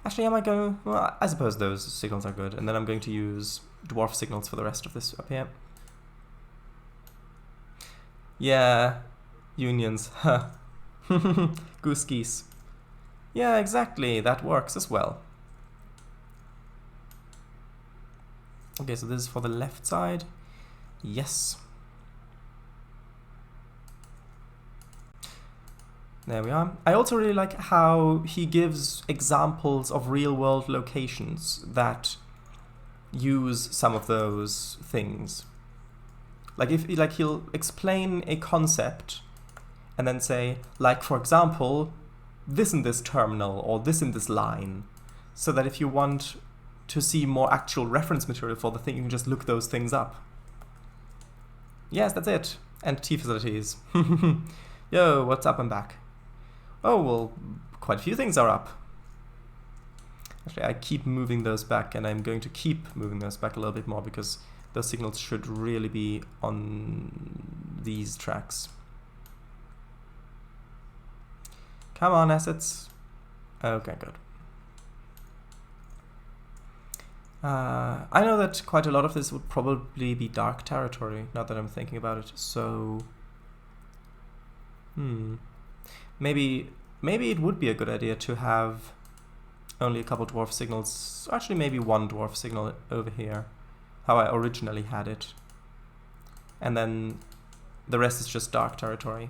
Actually, am I going... Well, I suppose those signals are good. And then I'm going to use dwarf signals for the rest of this up here. Yeah. Unions. Huh. Goose geese. Yeah, exactly. That works as well. Okay, so this is for the left side. Yes. There we are. I also really like how he gives examples of real-world locations that use some of those things. Like he'll explain a concept and then say, like, for example, this in this terminal or this in this line, so that if you want to see more actual reference material for the thing, you can just look those things up. Yes, that's it. Entity facilities. Yo, what's up and back? Oh, well, quite a few things are up. Actually, I keep moving those back, and I'm going to keep moving those back a little bit more because those signals should really be on these tracks. Come on, assets. Okay, good. I know that quite a lot of this would probably be dark territory, now that I'm thinking about it, so... Maybe it would be a good idea to have only a couple dwarf signals, actually maybe one dwarf signal over here, how I originally had it. And then the rest is just dark territory.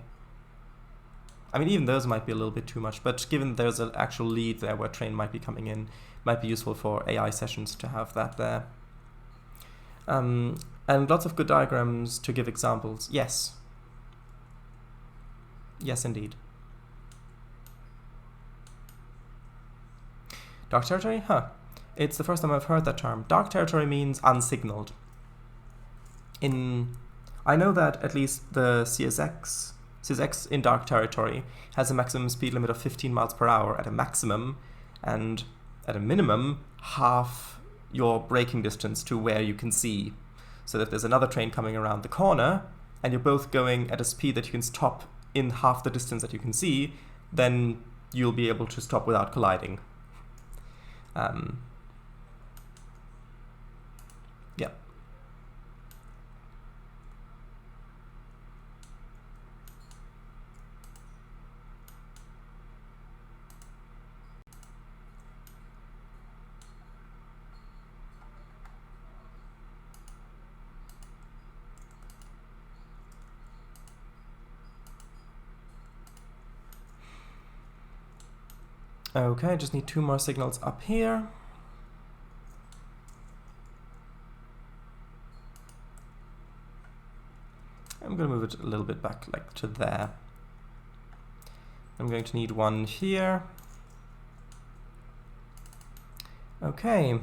I mean, even those might be a little bit too much, but given there's an actual lead there where Train might be coming in, might be useful for AI sessions to have that there. And lots of good diagrams to give examples. Yes. Yes, indeed. Dark territory? Huh. It's the first time I've heard that term. Dark territory means unsignaled. I know that at least the CSX in dark territory has a maximum speed limit of 15 miles per hour at a maximum, and at a minimum, half your braking distance to where you can see. So if there's another train coming around the corner, and you're both going at a speed that you can stop in half the distance that you can see, then you'll be able to stop without colliding. Yeah. Okay, I just need 2 more signals up here. I'm going to move it a little bit back, like to there. I'm going to need 1 here. Okay.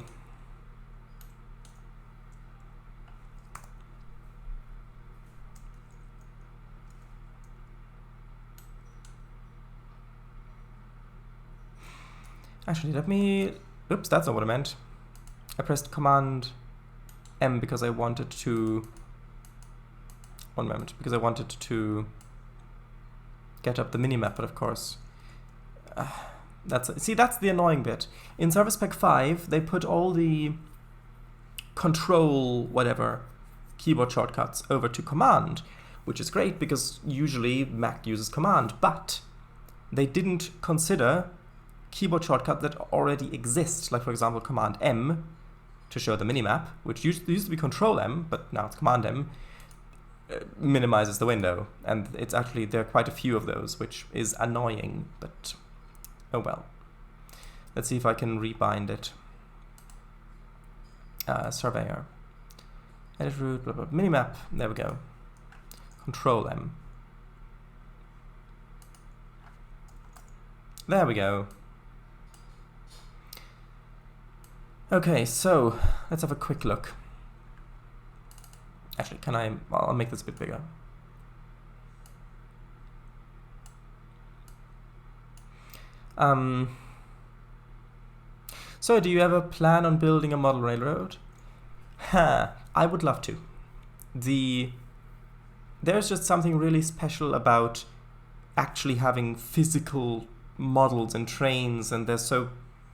Actually, let me... Oops, that's not what I meant. I pressed Command M because I wanted to... One moment, because I wanted to get up the minimap, but of course... that's the annoying bit. In Service Pack 5, they put all the control, whatever, keyboard shortcuts over to Command, which is great because usually Mac uses Command, but they didn't consider keyboard shortcuts that already exist, like for example Command M, to show the minimap, which used to be Control M, but now it's Command M, minimizes the window. And it's actually, there are quite a few of those, which is annoying, but oh well. Let's see if I can rebind it. Surveyor. Edit route, blah, blah, minimap, there we go. Control M. There we go. Okay, so let's have a quick look. Actually, I'll make this a bit bigger. So do you ever plan on building a model railroad? I would love to. There's just something really special about actually having physical models and trains, and they're so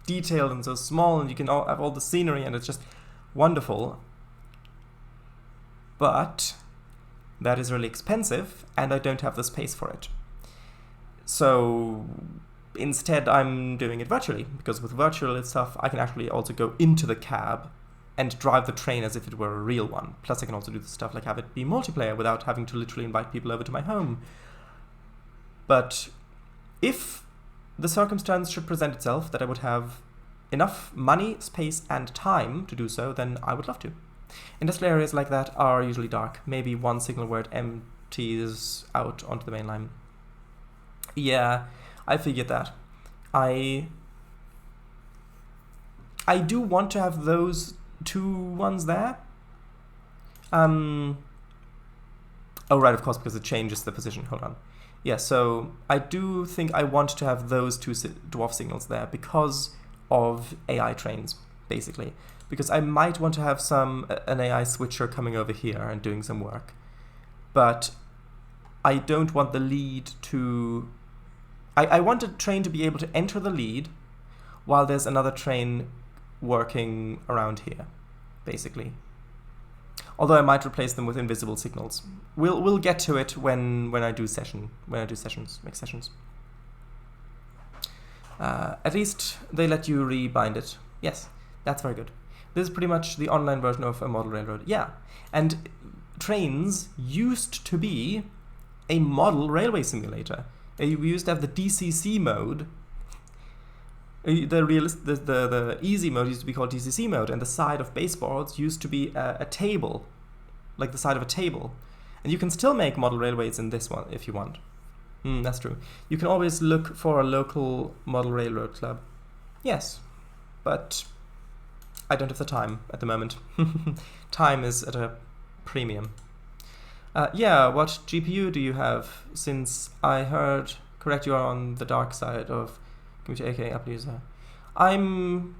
detailed and so small, and you can have all the scenery, and it's just wonderful. But that is really expensive, and I don't have the space for it. So instead I'm doing it virtually, because with virtual stuff I can actually also go into the cab and drive the train as if it were a real one. Plus I can also do the stuff like have it be multiplayer without having to literally invite people over to my home. But if the circumstance should present itself that I would have enough money, space, and time to do so, then I would love to. Industrial areas like that are usually dark. Maybe one signal where it empties out onto the main line. Yeah, I figured that. I do want to have those two ones there. Oh right, of course, because it changes the position. Hold on. Yeah, so I do think I want to have those two dwarf signals there because of AI trains, basically. Because I might want to have an AI switcher coming over here and doing some work. But I don't want the lead to... I want a train to be able to enter the lead while there's another train working around here, basically. Although I might replace them with invisible signals. We'll get to it when I do make sessions. At least they let you rebind it. Yes, that's very good. This is pretty much the online version of a model railroad. Yeah, and Trainz used to be a model railway simulator. We used to have the DCC mode. The easy mode used to be called DCC mode, and the side of baseboards used to be a table, like the side of a table. And you can still make model railways in this one if you want. That's true. You can always look for a local model railroad club. Yes, but I don't have the time at the moment. Time is at a premium. Yeah, what GPU do you have? Since I heard correct you are on the dark side of computer, aka Apple user. I'm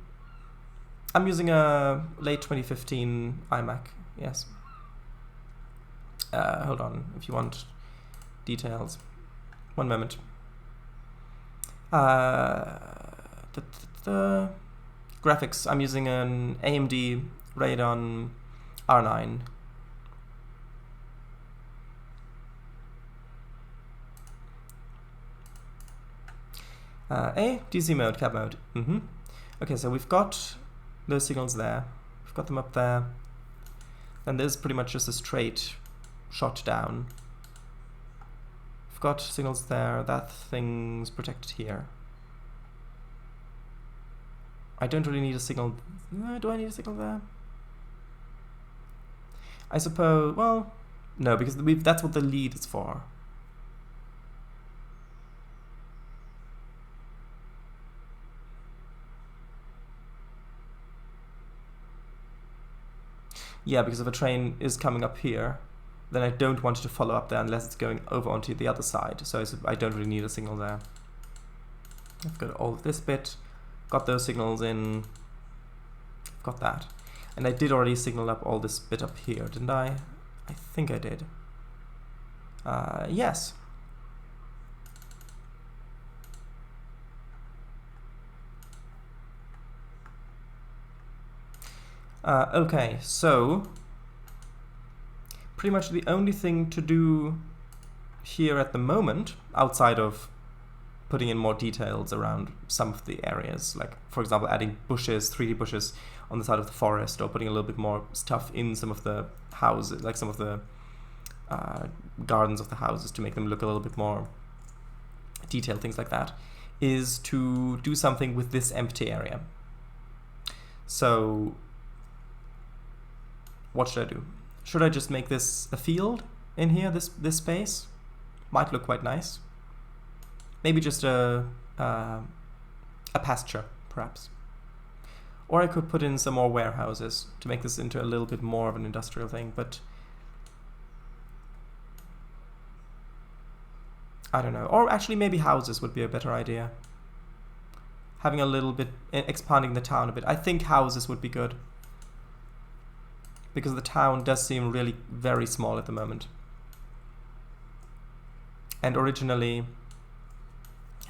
using a late 2015 iMac. Yes. Hold on, if you want details. One moment. The graphics. I'm using an AMD Radeon R9. DC mode, cab mode. Okay, so we've got those signals there. We've got them up there. And there's pretty much just a straight shot down. We've got signals there. That thing's protected here. I don't really need a signal. Do I need a signal there? I suppose, well, no, because that's what the lead is for. Yeah, because if a train is coming up here, then I don't want it to follow up there unless it's going over onto the other side. So I don't really need a signal there. I've got all of this bit, got those signals in, got that. And I did already signal up all this bit up here, didn't I? I think I did. Yes. Okay, so pretty much the only thing to do here at the moment, outside of putting in more details around some of the areas, like for example adding bushes, 3D bushes on the side of the forest, or putting a little bit more stuff in some of the houses, like some of the gardens of the houses, to make them look a little bit more detailed, things like that, is to do something with this empty area. So what should I do? Should I just make this a field in here, this space? Might look quite nice. Maybe just a pasture, perhaps. Or I could put in some more warehouses to make this into a little bit more of an industrial thing, but I don't know. Or actually maybe houses would be a better idea. Having a little bit, expanding the town a bit. I think houses would be good, because the town does seem really very small at the moment. And originally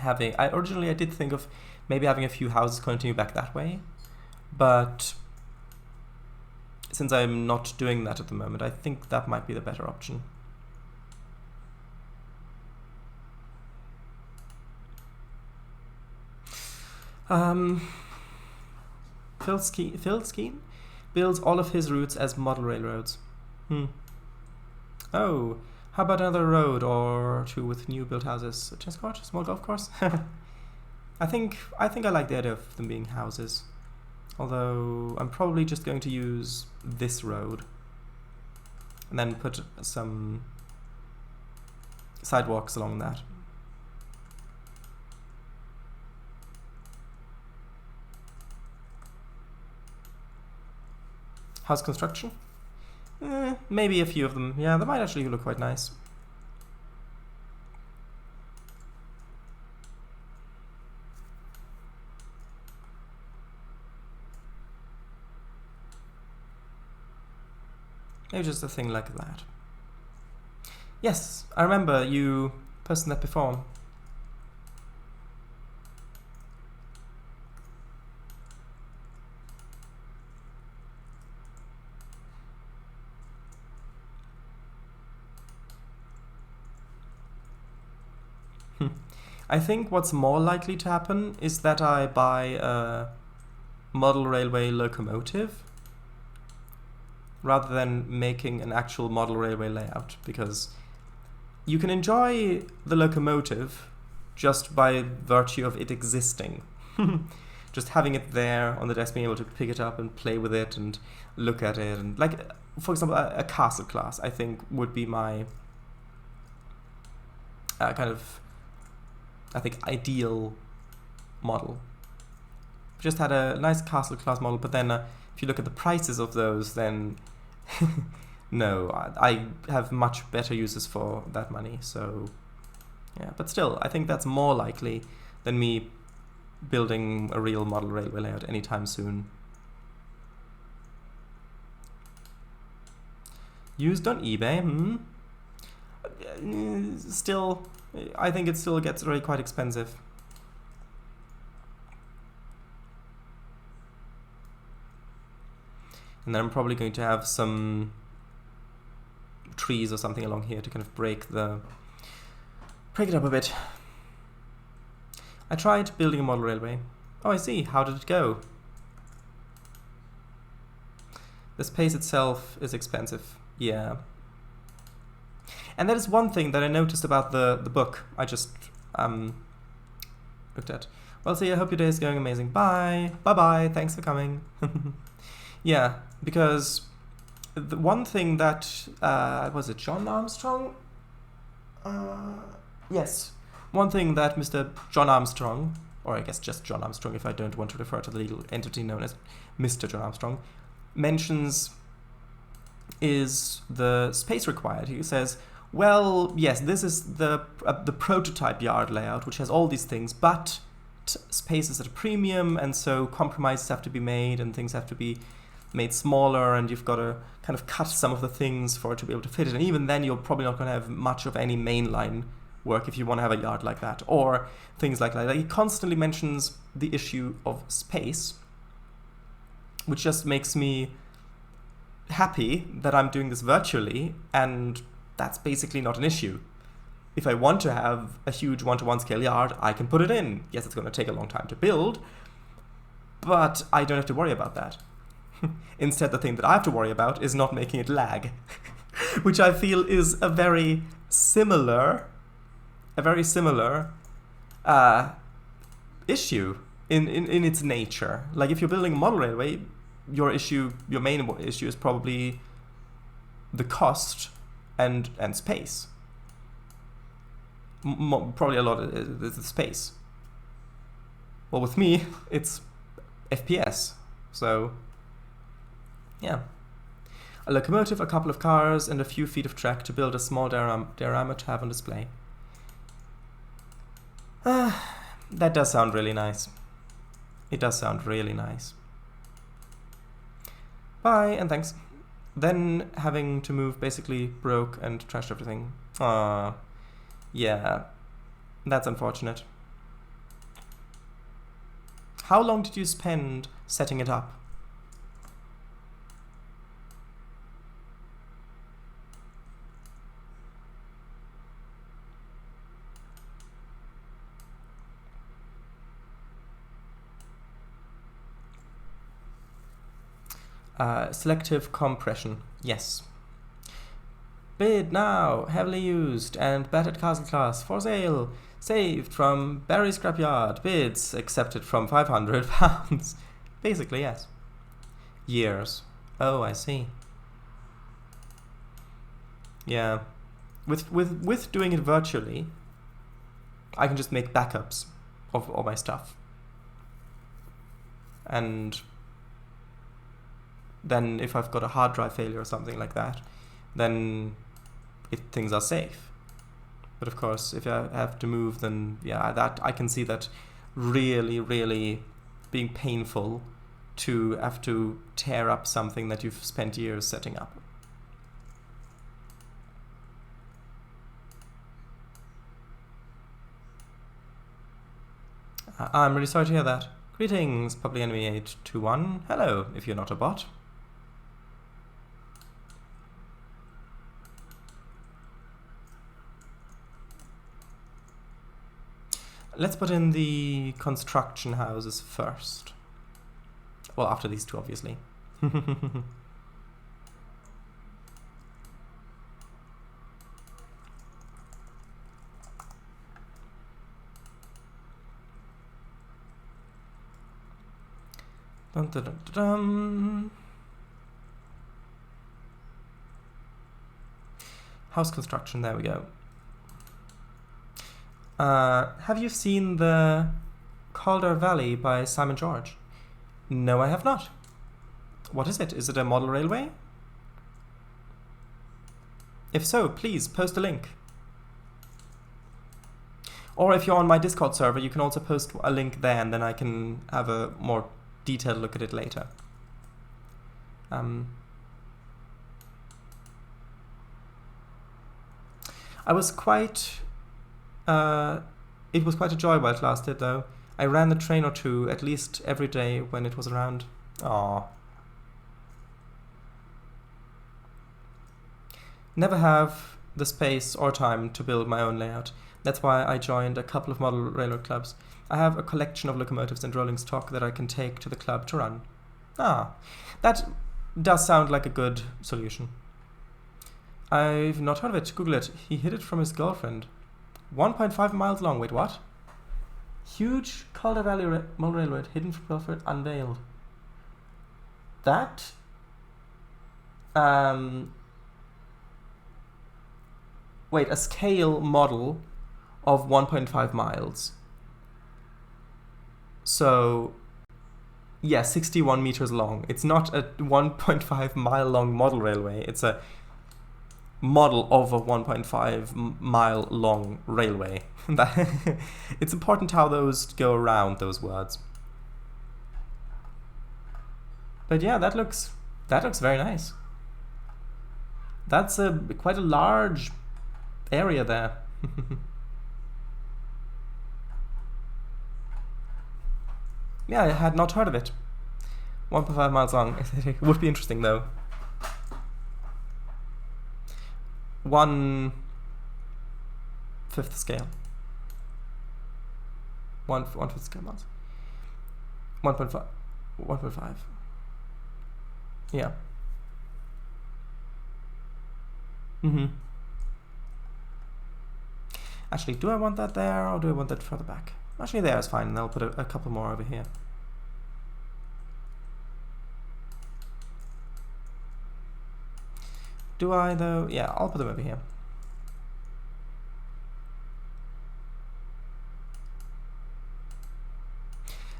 I did think of maybe having a few houses continue back that way, but since I'm not doing that at the moment, I think that might be the better option. Phil Skeen builds all of his routes as model railroads. Oh, how about another road or two with new built houses? A tennis court, a small golf course? I think I like the idea of them being houses. Although I'm probably just going to use this road and then put some sidewalks along that. House construction? Maybe a few of them. Yeah, they might actually look quite nice. Maybe just a thing like that. Yes, I remember you posting that before. I think what's more likely to happen is that I buy a model railway locomotive rather than making an actual model railway layout, because you can enjoy the locomotive just by virtue of it existing. Just having it there on the desk, being able to pick it up and play with it and look at it, and like, for example, a castle class, I think would be my ideal model. Just had a nice castle class model, but then if you look at the prices of those, then no, I have much better uses for that money. So yeah, but still, I think that's more likely than me building a real model railway layout anytime soon. Used on eBay? Still, I think it still gets really quite expensive. And then I'm probably going to have some trees or something along here to kind of break it up a bit. I tried building a model railway. Oh, I see. How did it go? The space itself is expensive. Yeah. And that is one thing that I noticed about the book I just looked at. Well, see, I hope your day is going amazing. Bye. Bye-bye. Thanks for coming. Yeah, because the one thing that, was it John Armstrong? Yes. One thing that Mr. John Armstrong, or I guess just John Armstrong if I don't want to refer to the legal entity known as Mr. John Armstrong, mentions is the space required. He says, well, yes, this is the prototype yard layout, which has all these things, but space is at a premium, and so compromises have to be made, and things have to be made smaller, and you've got to kind of cut some of the things for it to be able to fit it. And even then, you're probably not going to have much of any mainline work if you want to have a yard like that, or things like that. Like, he constantly mentions the issue of space, which just makes me happy that I'm doing this virtually, and that's basically not an issue. if I want to have a huge 1-to-1 scale yard, I can put it in. Yes, it's going to take a long time to build, but I don't have to worry about that. Instead, the thing that I have to worry about is not making it lag, which I feel is a very similar issue in its nature. Like if you're building a model railway, your main issue is probably the cost and space. Probably a lot is the space. Well, with me, it's FPS. So, yeah. A locomotive, a couple of cars, and a few feet of track to build a small diorama to have on display. That does sound really nice. It does sound really nice. Bye, and thanks. Then having to move basically broke and trashed everything. Yeah, that's unfortunate. How long did you spend setting it up? Selective compression, yes. Bid now, heavily used and battered castle class for sale. Saved from Barry Scrapyard. Bids accepted from £500. Basically, yes. Years. Oh, I see. Yeah. With doing it virtually, I can just make backups of all my stuff. And then if I've got a hard drive failure or something like that, then things are safe. But of course, if I have to move, then yeah, that I can see that really, really being painful to have to tear up something that you've spent years setting up. I'm really sorry to hear that. Greetings, Public Enemy 821. Hello, if you're not a bot. Let's put in the construction houses first. Well, after these two, obviously. Dun, dun, dun, dun. House construction, there we go. Have you seen the Calder Valley by Simon George? No, I have not. What is it? Is it a model railway? If so, please post a link. Or if you're on my Discord server, you can also post a link there, and then I can have a more detailed look at it later. I was quite... it was quite a joy while it lasted, though. I ran the train or two at least every day when it was around. Aww. Never have the space or time to build my own layout. That's why I joined a couple of model railroad clubs. I have a collection of locomotives and rolling stock that I can take to the club to run. Ah, that does sound like a good solution. I've not heard of it. Google it. He hid it from his girlfriend. 1.5 miles long. Wait, what? Huge Calder Valley model railroad hidden from girlfriend unveiled. That... Wait, a scale model of 1.5 miles. So, yeah, 61 meters long. It's not a 1.5 mile long model railway. It's a model of a 1.5 mile long railway. It's important how those go around, those words. But yeah, that looks very nice. That's quite a large area there. Yeah, I had not heard of it. 1.5 miles long. It would be interesting though. One 1/5 scale. 1/5 scale mods. 1.5. 1.5. Yeah. Actually, do I want that there or do I want that further back? Actually, there is fine, and I'll put a couple more over here. Do I though? Yeah, I'll put them over here.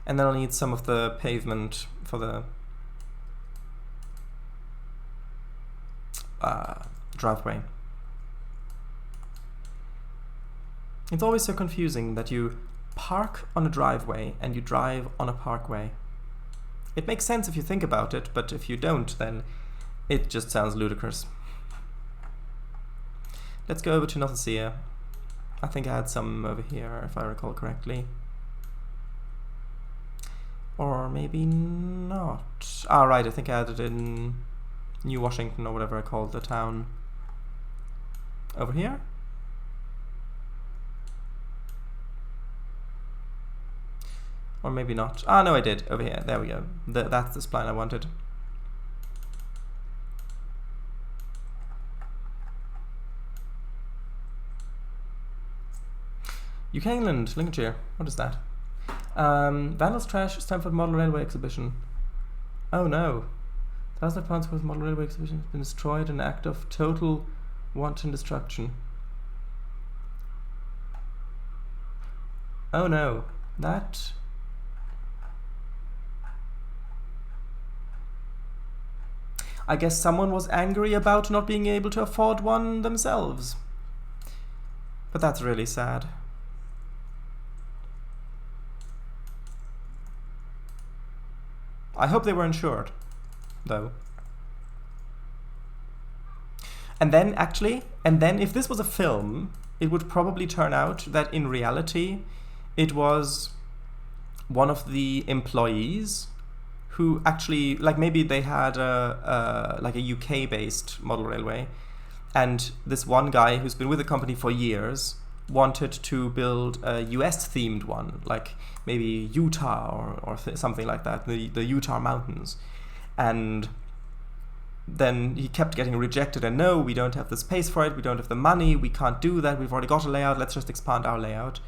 And then I'll need some of the pavement for the driveway. It's always so confusing that you park on a driveway and you drive on a parkway. It makes sense if you think about it, but if you don't, then it just sounds ludicrous. Let's go over to Nicosia. I think I had some over here, if I recall correctly. Or maybe not. Ah, right, I think I had it in New Washington or whatever I called the town. Over here? Or maybe not. Ah, no, I did. Over here. There we go. That's the spline I wanted. UK England, Lincolnshire. What is that? Vandals trash Stamford Model Railway Exhibition. Oh no. £1,000 worth Model Railway Exhibition has been destroyed in an act of total wanton destruction. Oh no. That... I guess someone was angry about not being able to afford one themselves. But that's really sad. I hope they were insured, though. And then, actually, if this was a film, it would probably turn out that in reality, it was one of the employees who actually, like maybe they had a UK-based model railway, and this one guy who's been with the company for years wanted to build a US-themed one, like maybe Utah or something like that, the Utah mountains. And then he kept getting rejected, and no, we don't have the space for it, we don't have the money, we can't do that, we've already got a layout, let's just expand our layout.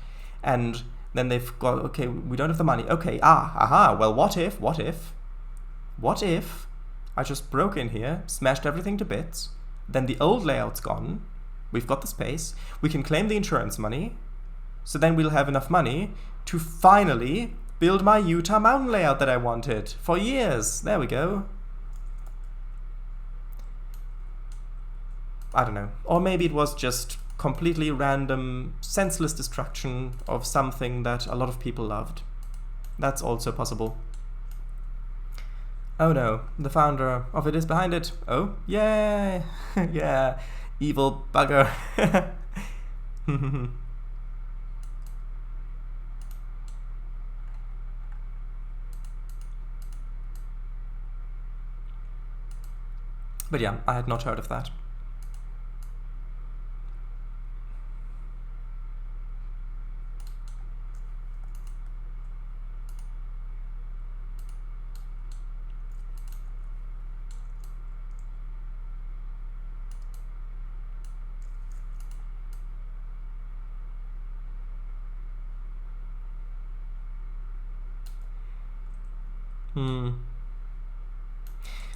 And then they've got, okay, we don't have the money, okay, well, what if I just broke in here, smashed everything to bits, then the old layout's gone, we've got the space, we can claim the insurance money, so then we'll have enough money to finally build my Utah mountain layout that I wanted for years. There we go. I don't know. Or maybe it was just completely random, senseless destruction of something that a lot of people loved. That's also possible. Oh no, the founder of it is behind it. Oh, yay! Yeah, evil bugger. But yeah, I had not heard of that.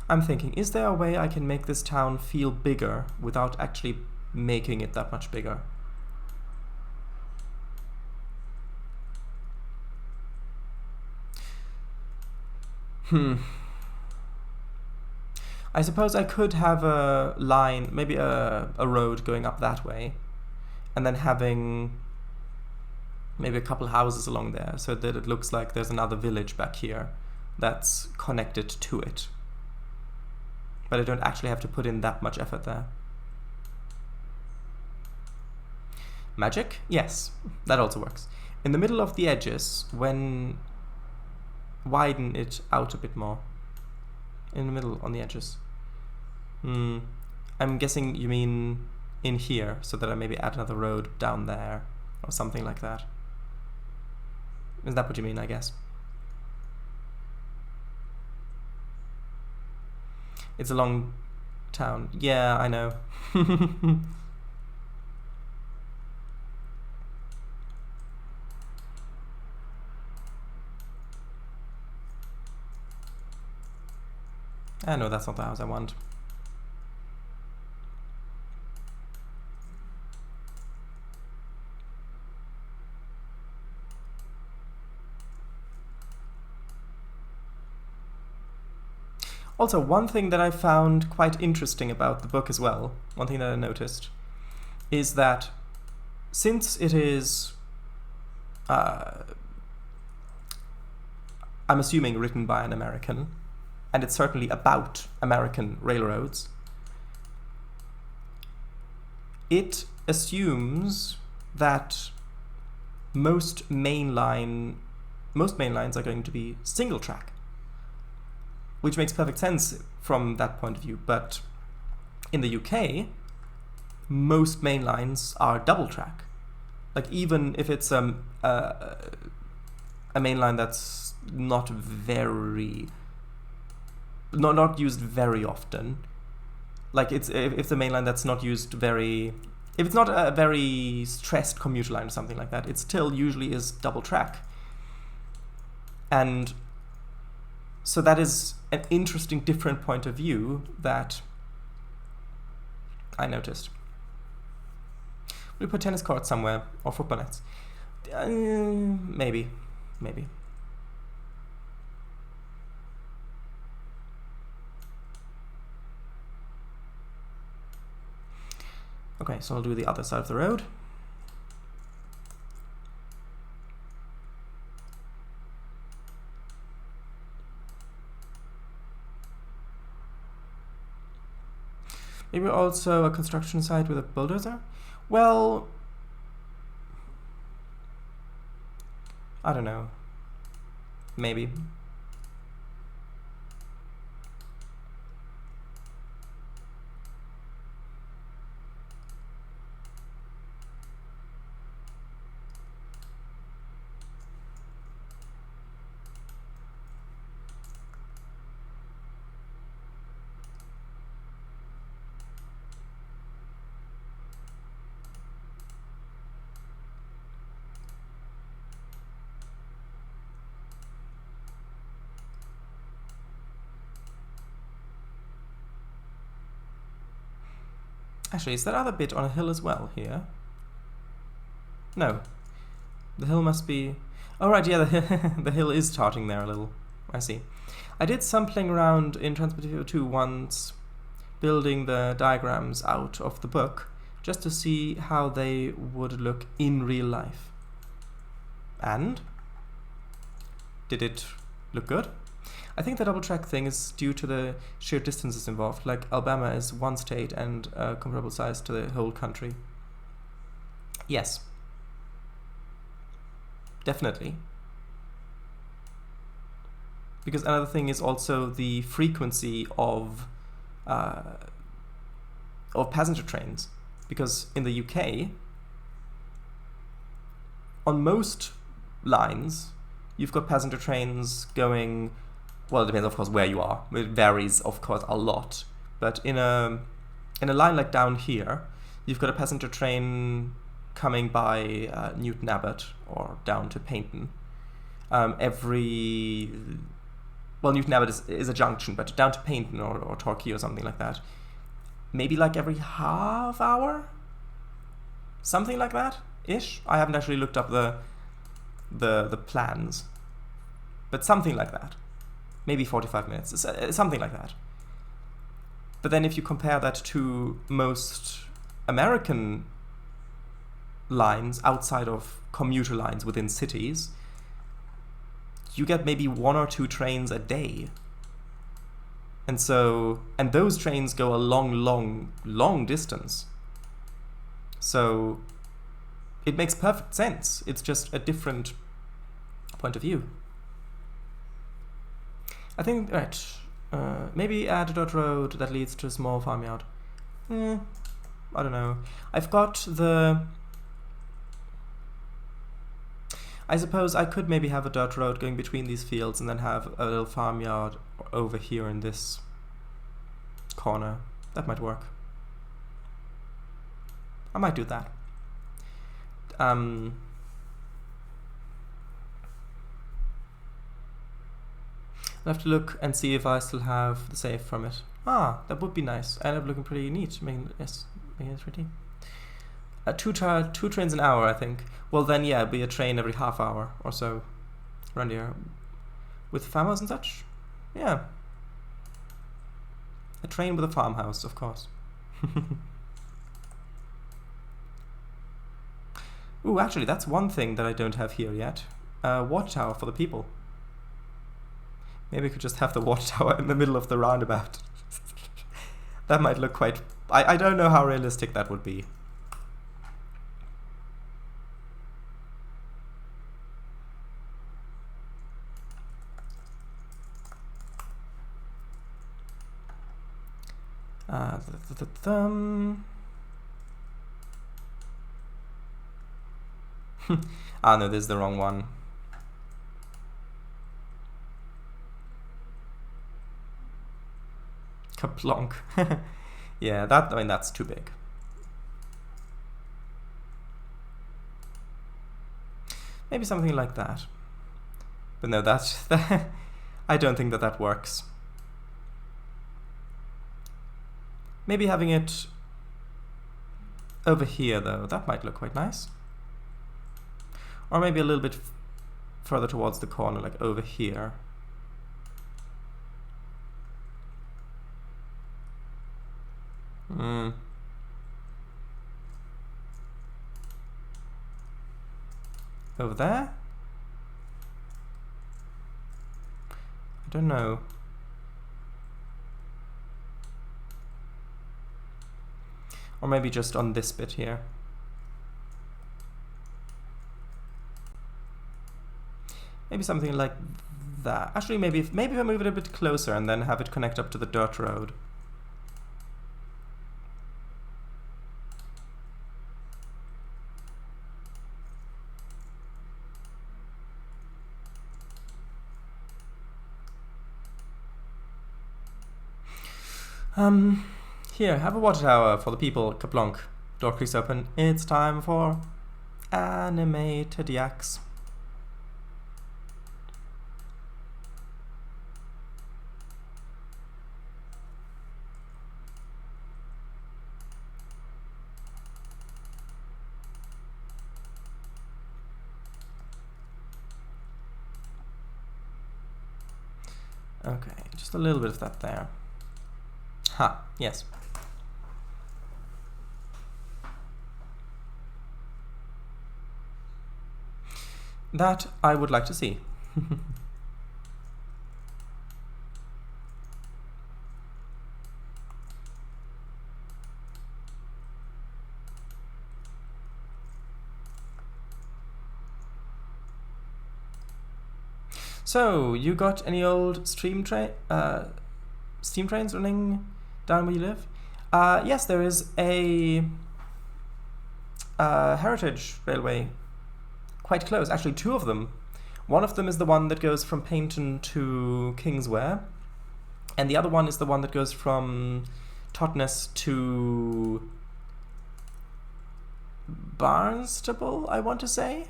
I'm thinking, is there a way I can make this town feel bigger without actually making it that much bigger? I suppose I could have a line, maybe a road going up that way, and then having maybe a couple houses along there so that it looks like there's another village back here that's connected to it. But I don't actually have to put in that much effort there. Magic? Yes, that also works. In the middle of the edges, widen it out a bit more. In the middle, on the edges. I'm guessing you mean in here so that I maybe add another road down there or something like that. Is that what you mean, I guess? It's a long town. Yeah, I know. No, that's not the house I want. Also, one thing that I found quite interesting about the book as well, one thing that I noticed, is that since it is, I'm assuming written by an American, and it's certainly about American railroads, it assumes that most main lines are going to be single track, which makes perfect sense from that point of view. But in the UK, most main lines are double track. Like, even if it's a main line that's not used very often, like if it's a main line that's not used very, if it's not a very stressed commuter line or something like that, it still usually is double track. And so that is an interesting, different point of view that I noticed. We'll put tennis courts somewhere, or football nets. Maybe. Okay, so I'll do the other side of the road. Maybe also a construction site with a bulldozer? Well, I don't know. Maybe. Actually, is that other bit on a hill as well here? No. The hill must be... Oh, right, yeah, the hill is starting there a little. I see. I did some playing around in Transport 2 once, building the diagrams out of the book, just to see how they would look in real life. And? Did it look good? I think the double track thing is due to the sheer distances involved. Like, Alabama is one state and a comparable size to the whole country. Yes. Definitely. Because another thing is also the frequency of passenger trains. Because in the UK, on most lines, you've got passenger trains going... Well, it depends, of course, where you are. It varies, of course, a lot. But in a line like down here, you've got a passenger train coming by Newton Abbot or down to Paynton. Well, Newton Abbot is a junction, but down to Paynton or Torquay or something like that. Maybe like every half hour? Something like that-ish. I haven't actually looked up the plans. But something like that. Maybe 45 minutes, something like that. But then if you compare that to most American lines outside of commuter lines within cities, you get maybe 1 or 2 trains a day. And those trains go a long distance. So it makes perfect sense. It's just a different point of view. I think, right, maybe add a dirt road that leads to a small farmyard. I don't know. I've got the... I suppose I could maybe have a dirt road going between these fields and then have a little farmyard over here in this corner. That might work. I might do that. I'll have to look and see if I still have the save from it. Ah, that would be nice. End up looking pretty neat. Making it pretty. Two trains an hour, I think. Well, then, yeah, it'd be a train every half hour or so around here. With farmers and such? Yeah. A train with a farmhouse, of course. Ooh, actually, that's one thing that I don't have here yet. Watchtower for the people. Maybe I could just have the watchtower in the middle of the roundabout. That might look quite... I don't know how realistic that would be. Ah, no, this is the wrong one. Kaplonk. Yeah, I mean, that's too big. Maybe something like that. But no, that's... I don't think that works. Maybe having it over here, though. That might look quite nice. Or maybe a little bit further towards the corner, like over here. Over there? I don't know. Or maybe just on this bit here. Maybe something like that. Actually, maybe if I move it a bit closer and then have it connect up to the dirt road. Here, have a water tower for the people. Kaplonk. Door creaks open. It's time for animated yaks. Okay, just a little bit of that there. Ha, yes. That I would like to see. So, you got any old steam trains running down where you live? Yes, there is a heritage railway quite close. Actually, two of them. One of them is the one that goes from Paynton to Kingswear, and the other one is the one that goes from Totnes to Barnstable, I want to say.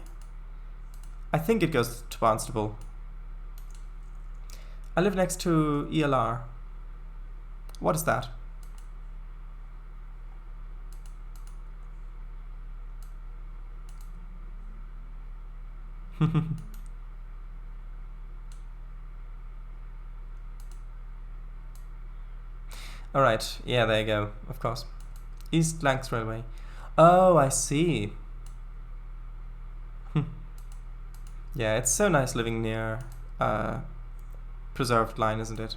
I think it goes to Barnstable. I live next to ELR. What is that? Alright, yeah, there you go, of course. East Lancs Railway. Oh, I see. Yeah, it's so nice living near preserved line, isn't it?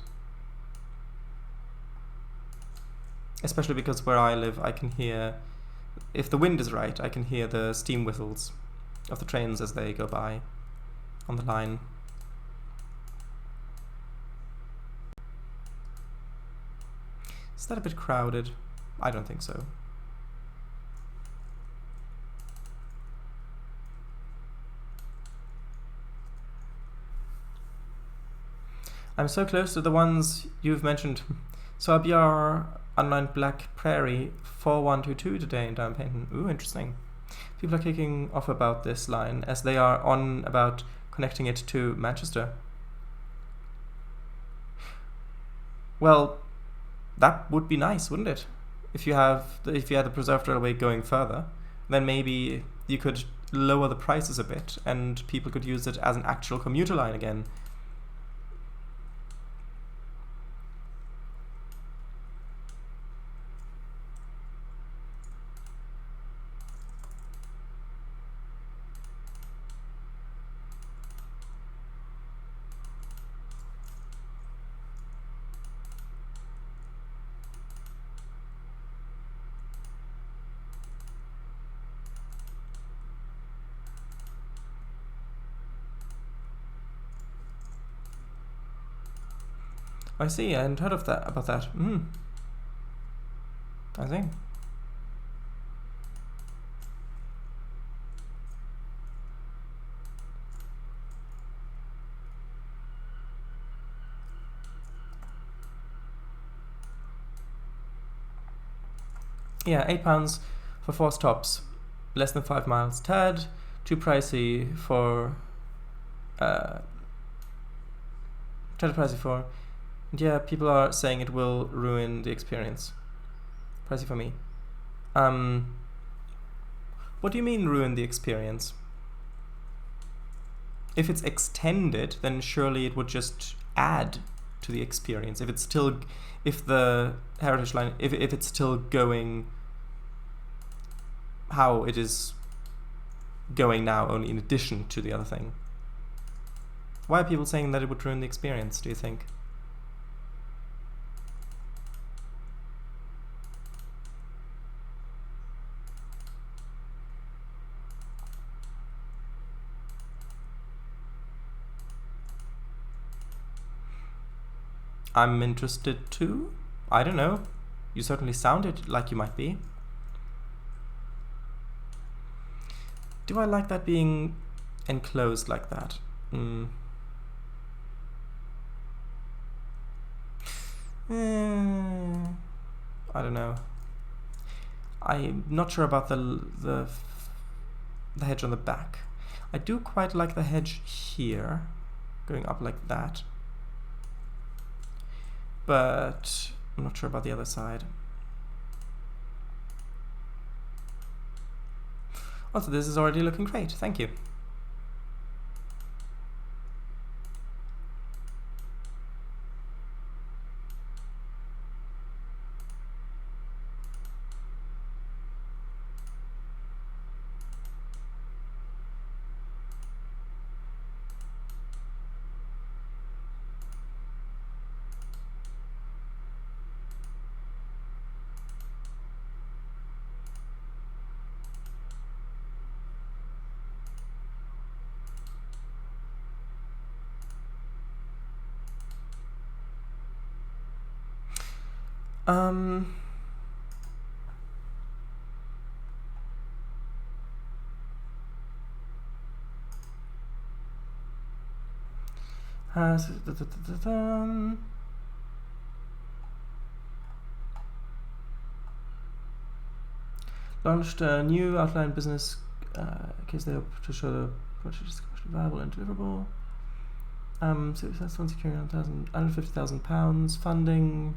Especially because where I live, I can hear, if the wind is right, I can hear the steam whistles of the trains as they go by on the line. Is that a bit crowded? I don't think so. I'm so close to the ones you've mentioned. So I'll be our unlined Black Prairie 4122 today in Down Painting. Ooh, interesting. People are kicking off about this line as they are on about connecting it to Manchester. Well, that would be nice, wouldn't it? If you had the preserved railway going further, then maybe you could lower the prices a bit and people could use it as an actual commuter line again. I see, I hadn't heard of that about that. I see. Yeah, £8 for 4 stops, less than 5 miles. Tad, too pricey for. Yeah, people are saying it will ruin the experience. Pricey for me. What do you mean ruin the experience? If it's extended, then surely it would just add to the experience. If the heritage line, if it's still going how it is going now, only in addition to the other thing. Why are people saying that it would ruin the experience, do you think? I'm interested too. I don't know. You certainly sounded like you might be. Do I like that being enclosed like that? I don't know. I'm not sure about the hedge on the back. I do quite like the hedge here, going up like that. But I'm not sure about the other side. Also, this is already looking great. Thank you. Launched a new outline business case they hope to show the project is commercially viable and deliverable. Successful in securing £150,000 funding.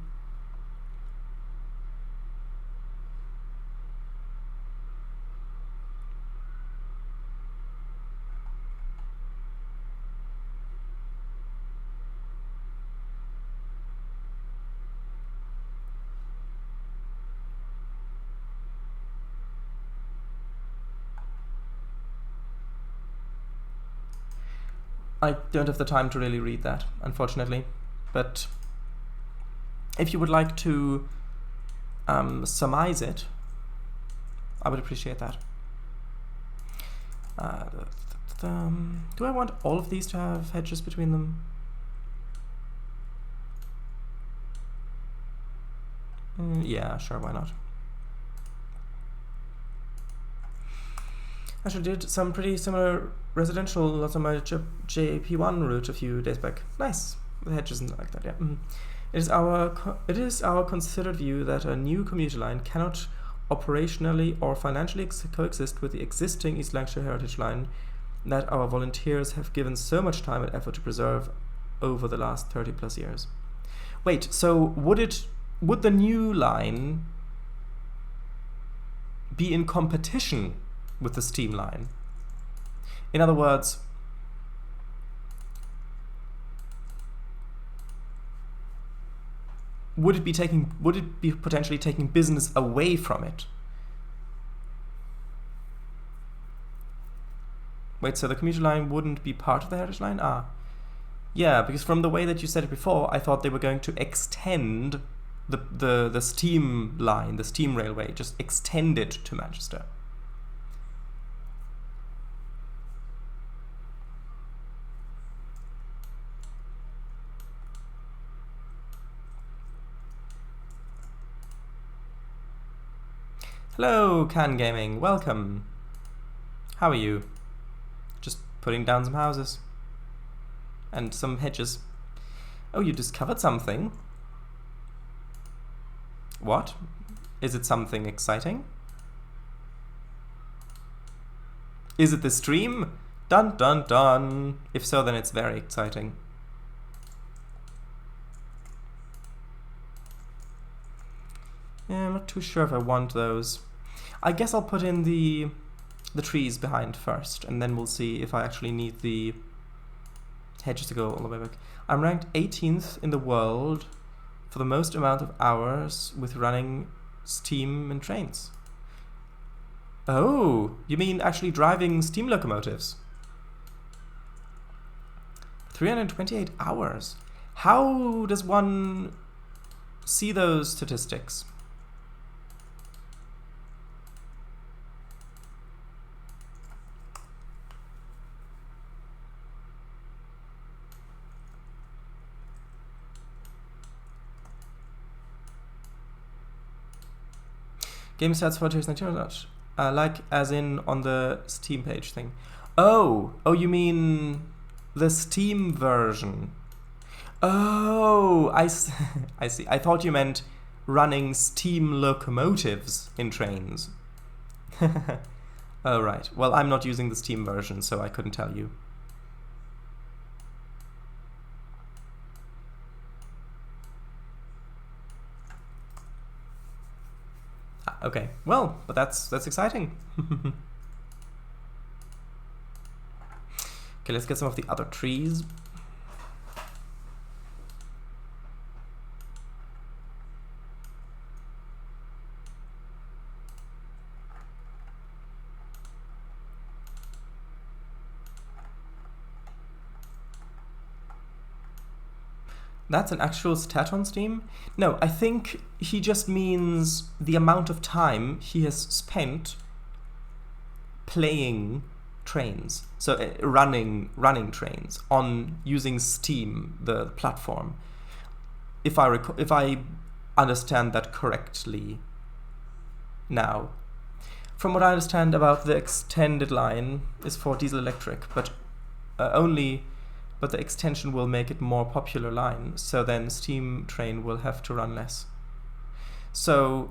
I don't have the time to really read that, unfortunately. But if you would like to surmise it, I would appreciate that. Do I want all of these to have hedges between them? Yeah, sure, why not? I actually did some pretty similar residential lots on my JP1 route a few days back. Nice. The hedge isn't like that, yeah. It is our considered view that a new commuter line cannot operationally or financially coexist with the existing East Lancashire Heritage Line that our volunteers have given so much time and effort to preserve over the last 30 plus years. Wait, so would the new line be in competition with the steam line? In other words, would it be potentially taking business away from it? Wait, so the commuter line wouldn't be part of the Heritage Line? Ah. Yeah, because from the way that you said it before, I thought they were going to extend the steam line, the steam railway, just extend it to Manchester. Hello, Can Gaming, welcome. How are you? Just putting down some houses. And some hedges. Oh, you discovered something? What? Is it something exciting? Is it the stream? Dun dun dun. If so, then it's very exciting. Yeah, I'm not too sure if I want those. I guess I'll put in the trees behind first, and then we'll see if I actually need the hedges to go all the way back. I'm ranked 18th in the world for the most amount of hours with running steam and trains. Oh, you mean actually driving steam locomotives? 328 hours. How does one see those statistics? Game stats for 2019, like as in on the Steam page thing. Oh, you mean the Steam version? Oh, I see. I thought you meant running steam locomotives in trains. Oh, right. Well, I'm not using the Steam version, so I couldn't tell you. Okay, well, but that's exciting. Okay, let's get some of the other trees. That's an actual stat on Steam? No, I think he just means the amount of time he has spent playing trains. So running trains on using Steam, the platform. If I understand that correctly now. From what I understand about the extended line is for diesel electric, but the extension will make it more popular line, so then steam train will have to run less. So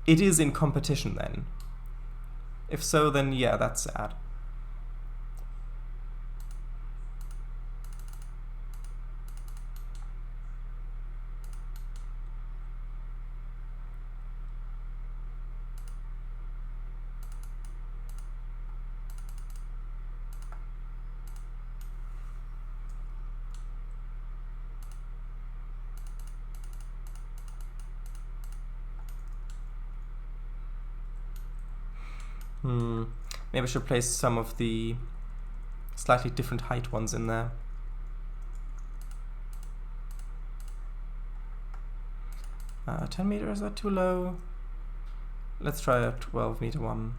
it is in competition then. If so, then yeah, that's sad. Maybe I should place some of the slightly different height ones in there. Uh, 10 meters, is that too low? Let's try a 12 meter one.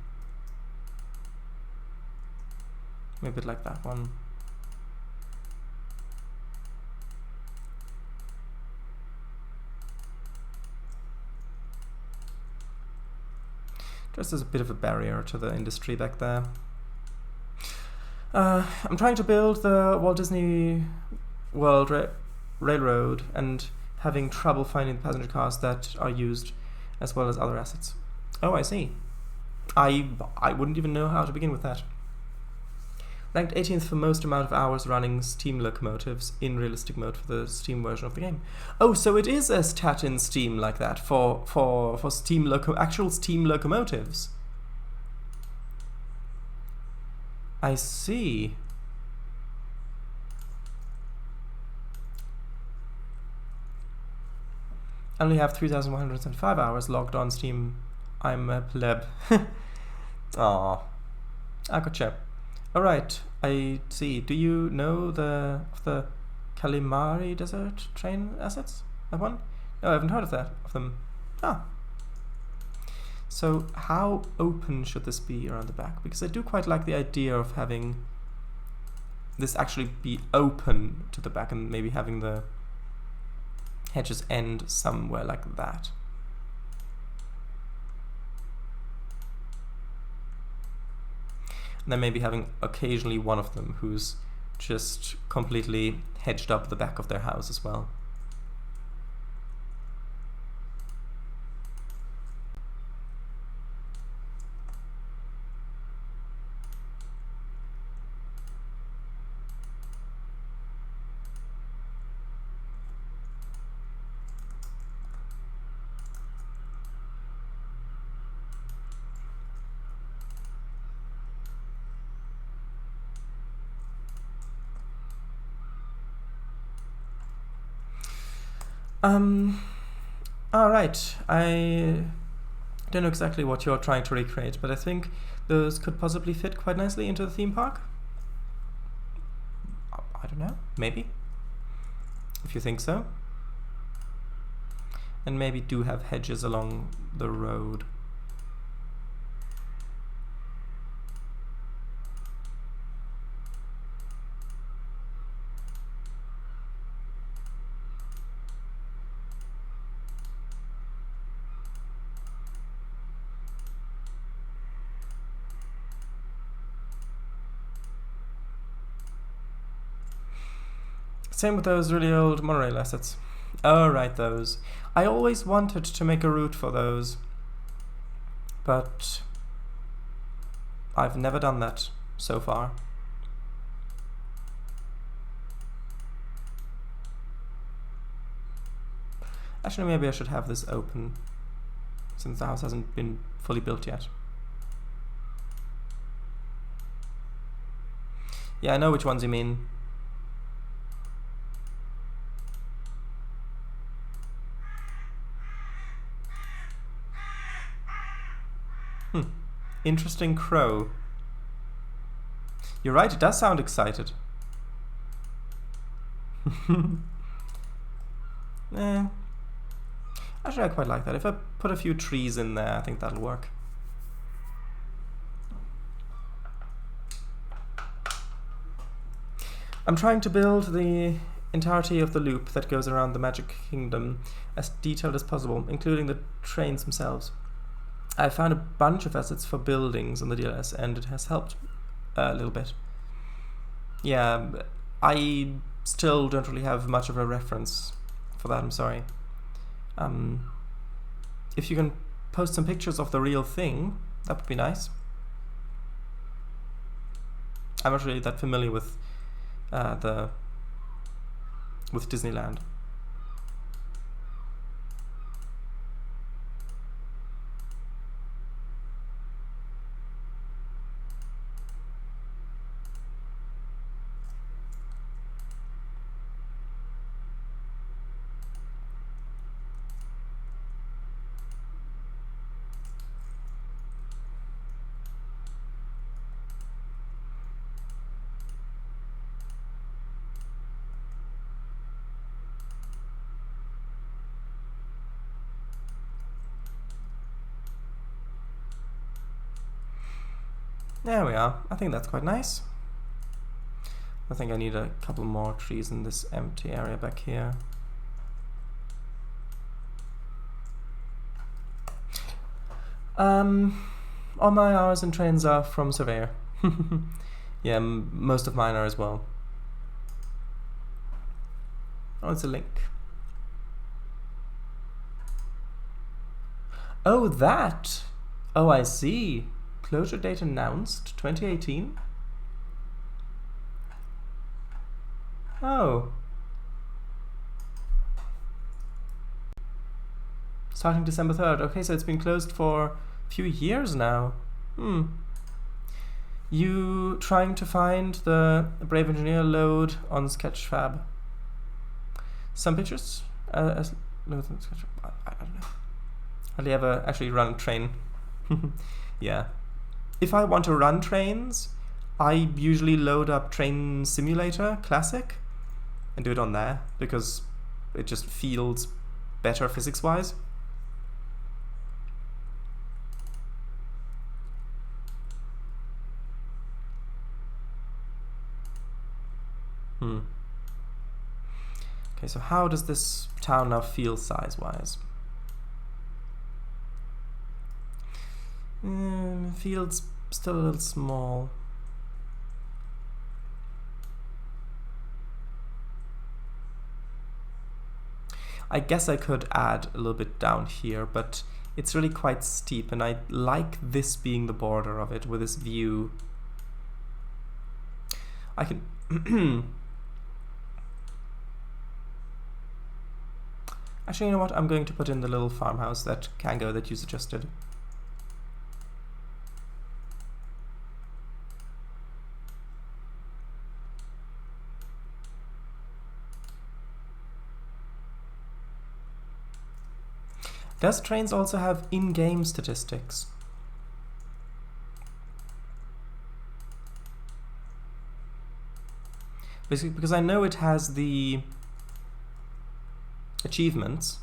Maybe a bit like that one. Just as a bit of a barrier to the industry back there. I'm trying to build the Walt Disney World railroad and having trouble finding the passenger cars that are used, as well as other assets. Oh, I see. I wouldn't even know how to begin with that. Ranked 18th for most amount of hours running steam locomotives in realistic mode for the Steam version of the game. Oh, so it is a stat in Steam like that for actual steam locomotives. I see. I only have 3,175 hours logged on Steam. I'm a pleb. Aww. I gotcha. Alright, I see. Do you know the Kalimari Desert train assets? That one? No, I haven't heard of them. Ah. So how open should this be around the back? Because I do quite like the idea of having this actually be open to the back and maybe having the hedges end somewhere like that. And then maybe having occasionally one of them who's just completely hedged up the back of their house as well. Alright, I don't know exactly what you're trying to recreate, but I think those could possibly fit quite nicely into the theme park. I don't know, maybe, if you think so. And maybe do have hedges along the road. Same with those really old monorail assets. Oh, right, those. I always wanted to make a route for those, but I've never done that so far. Actually, maybe I should have this open, since the house hasn't been fully built yet. Yeah, I know which ones you mean. Interesting crow. You're right, it does sound excited. Actually, I quite like that. If I put a few trees in there, I think that'll work. I'm trying to build the entirety of the loop that goes around the Magic Kingdom as detailed as possible, including the trains themselves. I found a bunch of assets for buildings on the DLS, and it has helped a little bit. Yeah, I still don't really have much of a reference for that, I'm sorry. If you can post some pictures of the real thing, that would be nice. I'm not really that familiar with Disneyland. There we are. I think that's quite nice. I think I need a couple more trees in this empty area back here. All my hours and trains are from Surveyor. Yeah, most of mine are as well. Oh, it's a link. Oh, that! Oh, I see. Closure date announced, 2018. Oh. Starting December 3rd. Okay, so it's been closed for a few years now. You trying to find the Brave Engineer load on Sketchfab? Some pictures? As loads on Sketchfab. I don't know. Hardly ever actually run Train. Yeah. If I want to run Trainz, I usually load up Train Simulator Classic and do it on there because it just feels better physics-wise. Okay, so how does this town now feel size-wise? Feels still a little small. I guess I could add a little bit down here, but it's really quite steep, and I like this being the border of it with this view. I can actually, you know what? I'm going to put in the little farmhouse, that Kango that you suggested. Does Trainz also have in-game statistics? Basically, because I know it has the achievements,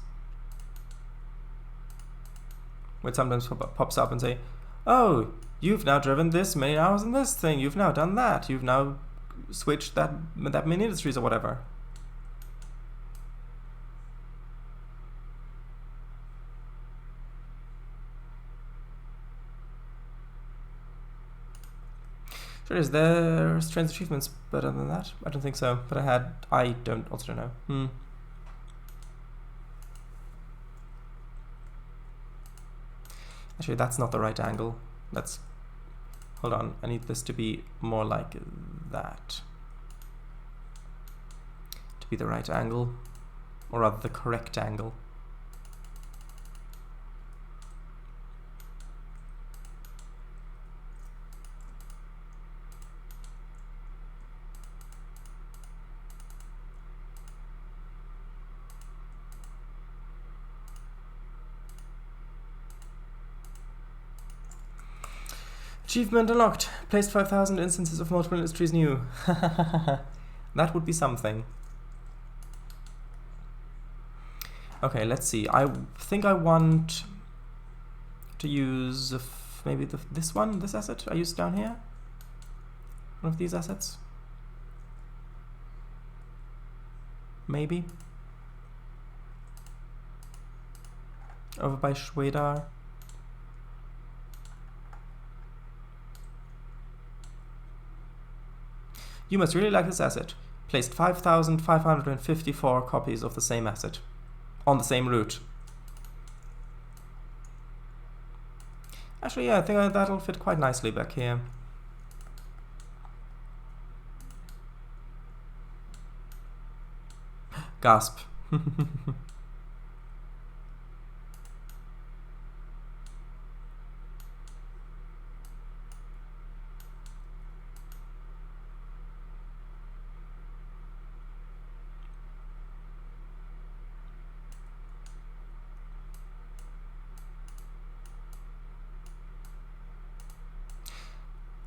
which sometimes pops up and say, oh, you've now driven this many hours in this thing, you've now done that, you've now switched that many industries or whatever. Sure, is there Trainz achievements better than that? I don't think so, but I also don't know. Actually, that's not the right angle. Hold on, I need this to be more like that. To be the right angle, or rather the correct angle. Achievement unlocked. Placed 5,000 instances of multiple industries new. That would be something. Okay, let's see. I think I want to use maybe this asset I used down here. One of these assets. Maybe. Over by Schwedar. You must really like this asset. Placed 5,554 copies of the same asset on the same route. Actually, yeah, I think that'll fit quite nicely back here. Gasp.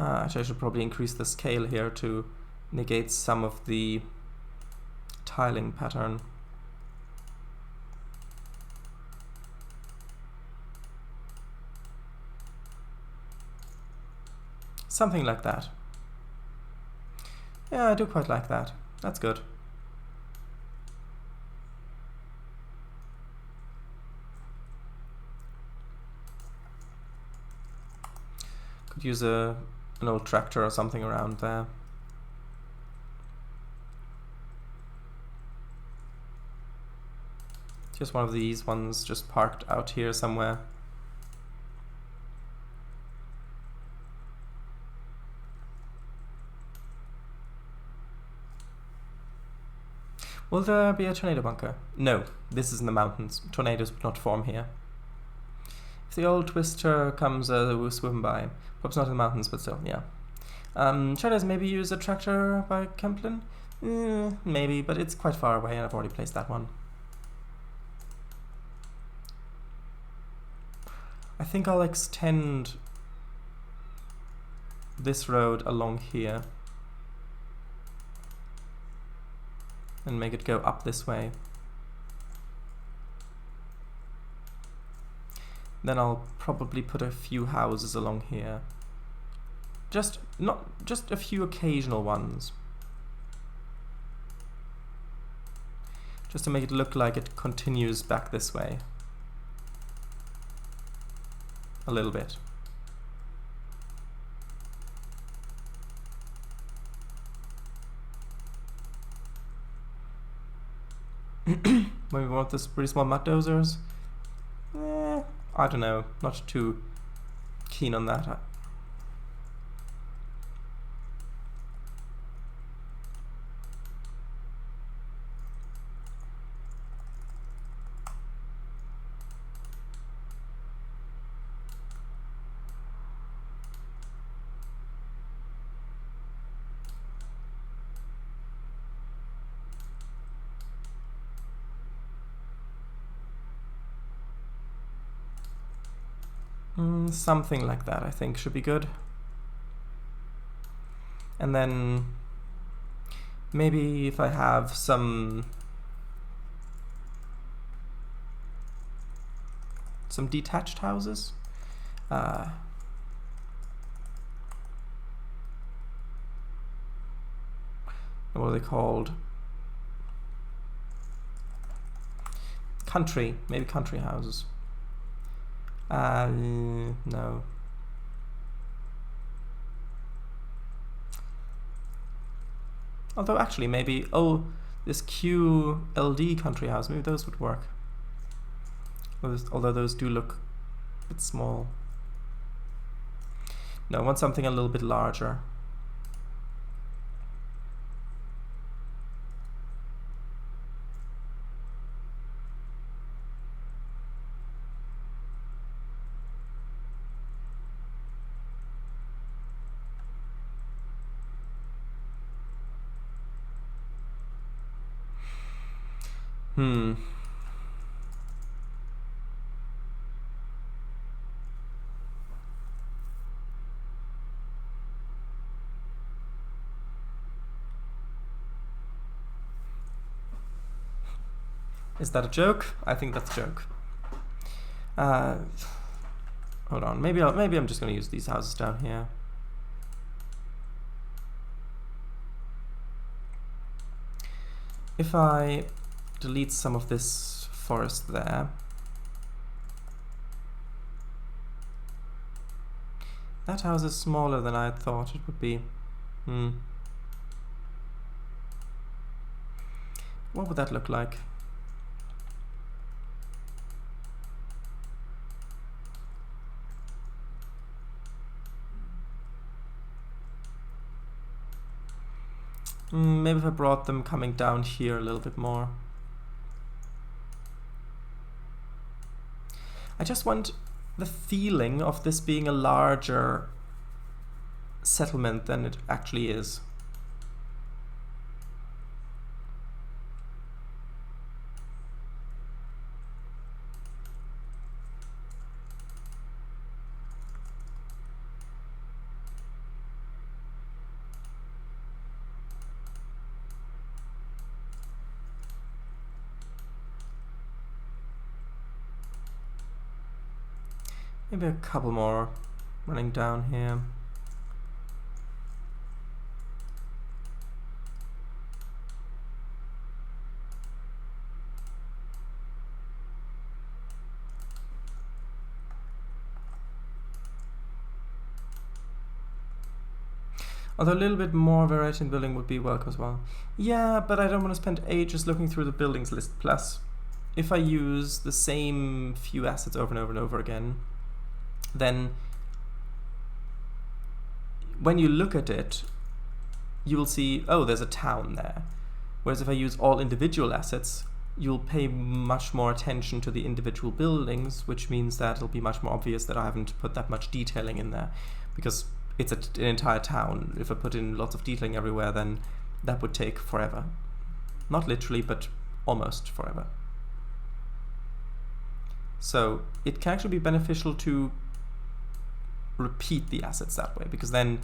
Actually, I should probably increase the scale here to negate some of the tiling pattern. Something like that. Yeah, I do quite like that. That's good. Could use an old tractor or something around there. Just one of these ones just parked out here somewhere. Will there be a tornado bunker? No, this is in the mountains. Tornadoes would not form here. If the old twister comes swooping by, perhaps not in the mountains, but still, yeah. Should I maybe use a tractor by Kemplin? Maybe, but it's quite far away and I've already placed that one. I think I'll extend this road along here and make it go up this way. Then I'll probably put a few houses along here. Just a few occasional ones. Just to make it look like it continues back this way. A little bit. Maybe we want this pretty small mud dozers. I don't know. Not too keen on that. Something like that, I think, should be good. And then maybe if I have some detached houses. What are they called? Country, maybe country houses. No. Although actually maybe, this QLD country house, maybe those would work. Although those do look a bit small. No, I want something a little bit larger. Is that a joke? I think that's a joke. Hold on. Maybe I'm just going to use these houses down here. If I delete some of this forest there, that house is smaller than I thought it would be. What would that look like? Maybe if I brought them coming down here a little bit more. I just want the feeling of this being a larger settlement than it actually is. Maybe a couple more running down here. Although a little bit more variety in building would be welcome as well. Yeah, but I don't want to spend ages looking through the buildings list plus. if I use the same few assets over and over and over again, then when you look at it, you will see, oh, there's a town there. Whereas if I use all individual assets, you'll pay much more attention to the individual buildings, which means that it'll be much more obvious that I haven't put that much detailing in there, because it's an entire town. If I put in lots of detailing everywhere, then that would take forever. Not literally, but almost forever. So it can actually be beneficial to repeat the assets that way, because then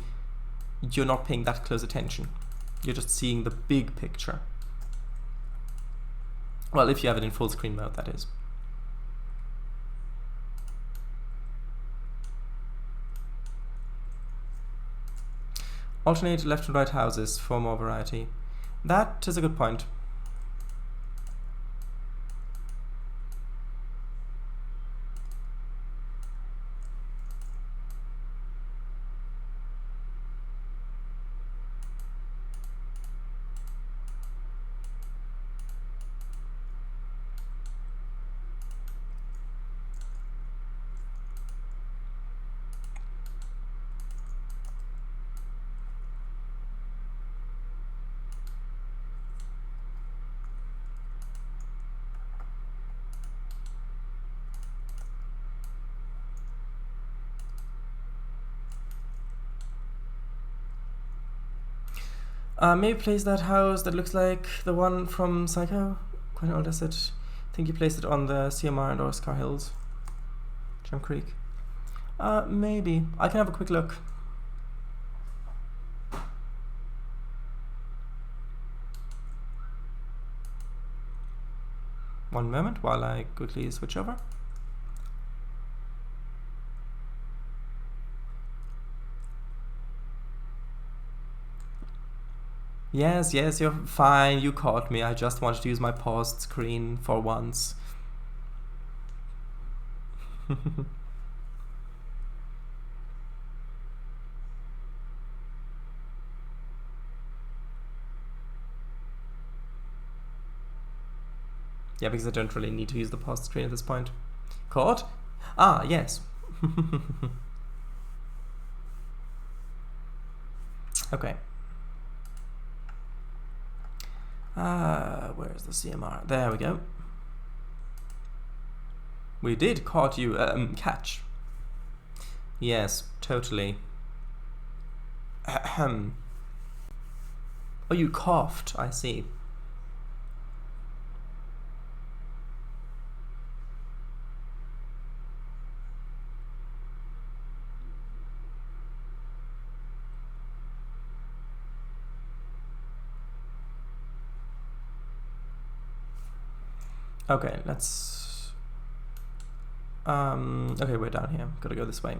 you're not paying that close attention. You're just seeing the big picture. Well, if you have it in full screen mode, that is. Alternate left and right houses for more variety. That is a good point. Maybe place that house that looks like the one from Psycho. Quite an old asset. I think you placed it on the CMR and Oscar Hills. Jump Creek. Maybe. I can have a quick look. One moment while I quickly switch over. Yes, yes, you're fine. You caught me. I just wanted to use my paused screen for once. Yeah, because I don't really need to use the paused screen at this point. Caught? Ah, yes. Okay. Where's the CMR? There we go. We did caught you, catch. Yes, totally. Ahem. Oh, you coughed, I see. Okay, let's... okay, we're down here. Gotta go this way.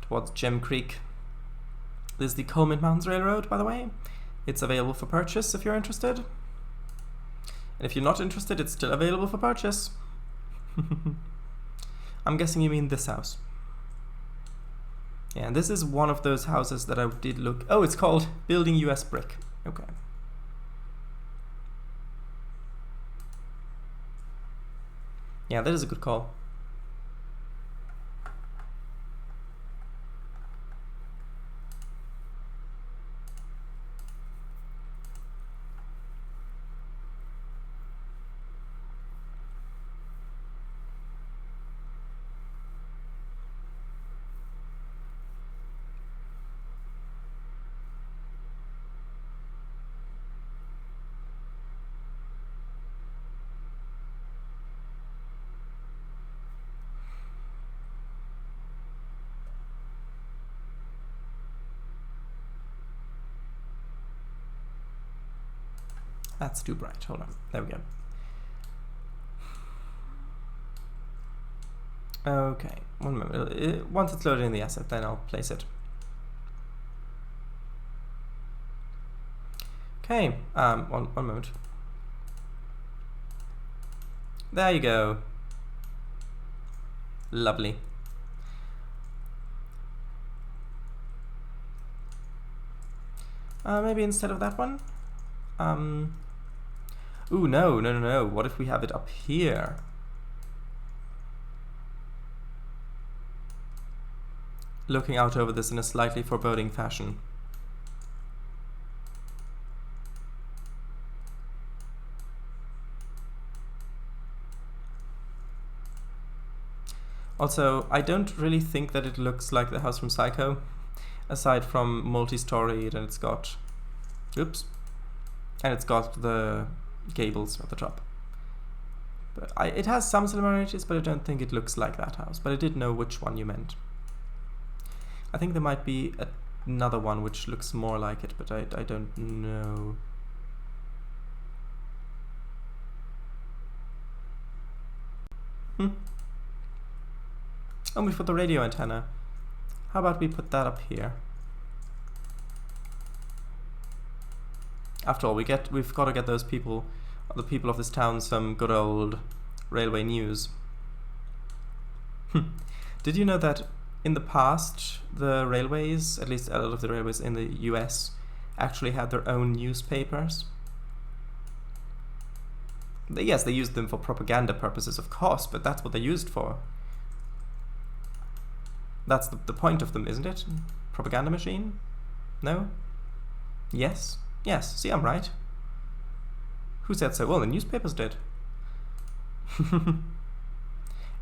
Towards Gem Creek. This is the Coleman Mountains Railroad, by the way. It's available for purchase if you're interested. And if you're not interested, it's still available for purchase. I'm guessing you mean this house. Yeah, and this is one of those houses that I did look... Oh, it's called Building US Brick. Okay. Yeah, that is a good call. That's too bright. Hold on. There we go. Okay. One moment. Once it's loaded in the asset, then I'll place it. Okay. One moment. There you go. Lovely. Maybe instead of that one. Ooh, no. What if we have it up here? Looking out over this in a slightly foreboding fashion. Also, I don't really think that it looks like the house from Psycho, aside from multi-storied, and it's got, oops, and it's got the gables at the top. But it has some similarities, but I don't think it looks like that house. But I did know which one you meant. I think there might be another one which looks more like it, but I don't know. Oh, we put the radio antenna. How about we put that up here? After all, we've got to get those people, the people of this town, some good old railway news. Did you know that in the past, the railways, at least a lot of the railways in the US, actually had their own newspapers? Yes, they used them for propaganda purposes, of course, but that's what they're used for. That's the point of them, isn't it? Propaganda machine? No? Yes? Yes, see, I'm right. Who said so? Well, the newspapers did.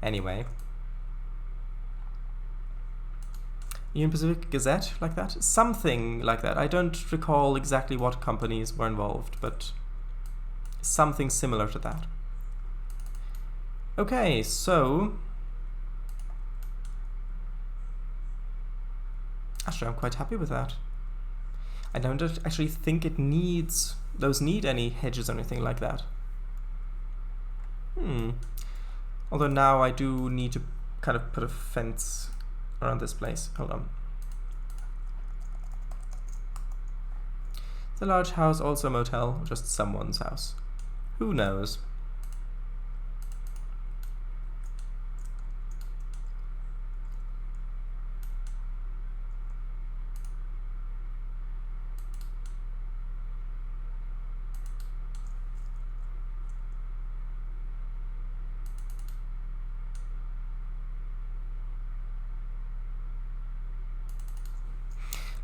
Anyway. Union Pacific Gazette, like that? Something like that. I don't recall exactly what companies were involved, but something similar to that. Okay, so actually, I'm quite happy with that. I don't actually think it needs any hedges or anything like that. Although now I do need to kind of put a fence around this place. Hold on. Is a large house also a motel, or just someone's house? Who knows?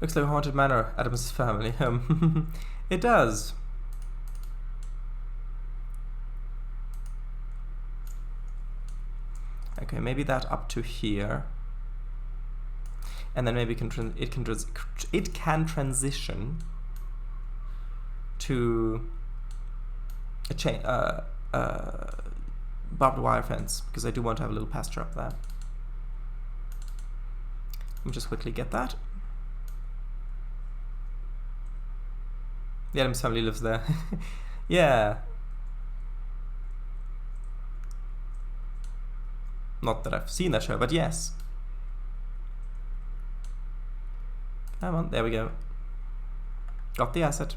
Looks like a haunted manor, Adam's family. It does. Okay, maybe that up to here, and then maybe it can transition to a barbed wire fence, because I do want to have a little pasture up there. Let me just quickly get that. The Adams family lives there. Yeah. Not that I've seen that show, but yes. Come on, there we go. Got the asset.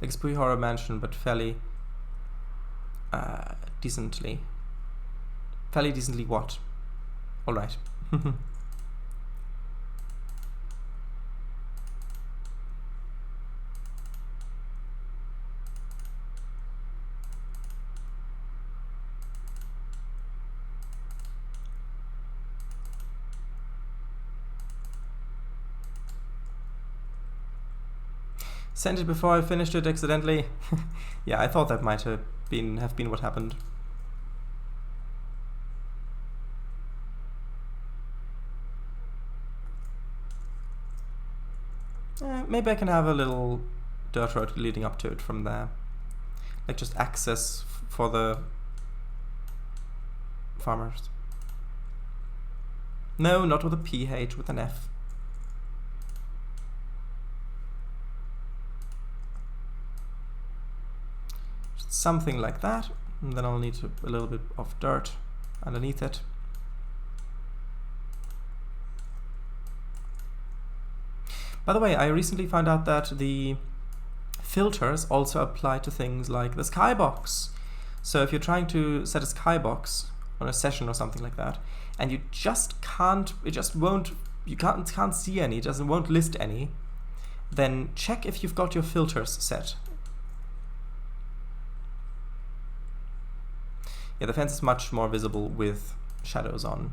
Like a spooky horror mansion, but fairly decently. Fairly decently what? Alright. Sent it before I finished it accidentally. Yeah, I thought that might have been what happened. Maybe I can have a little dirt road leading up to it from there. Like just access for the farmers. No, not with a PH, with an F. Something like that, and then I'll need a little bit of dirt underneath it. By the way, I recently found out that the filters also apply to things like the skybox. So if you're trying to set a skybox on a session or something like that, and you can't see any, won't list any, then check if you've got your filters set. Yeah, the fence is much more visible with shadows on.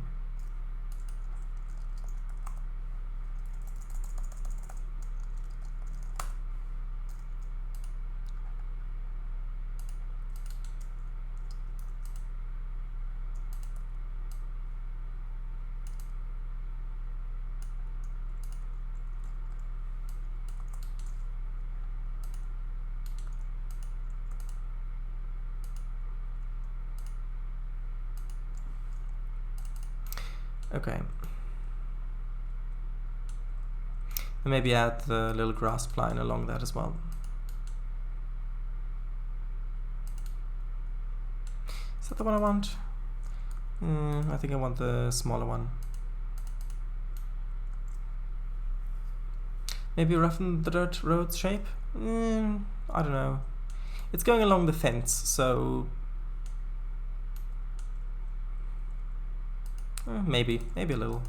Okay. And maybe add the little grass line along that as well. Is that the one I want? I think I want the smaller one. Maybe roughen the dirt road shape? I don't know. It's going along the fence, so maybe a little.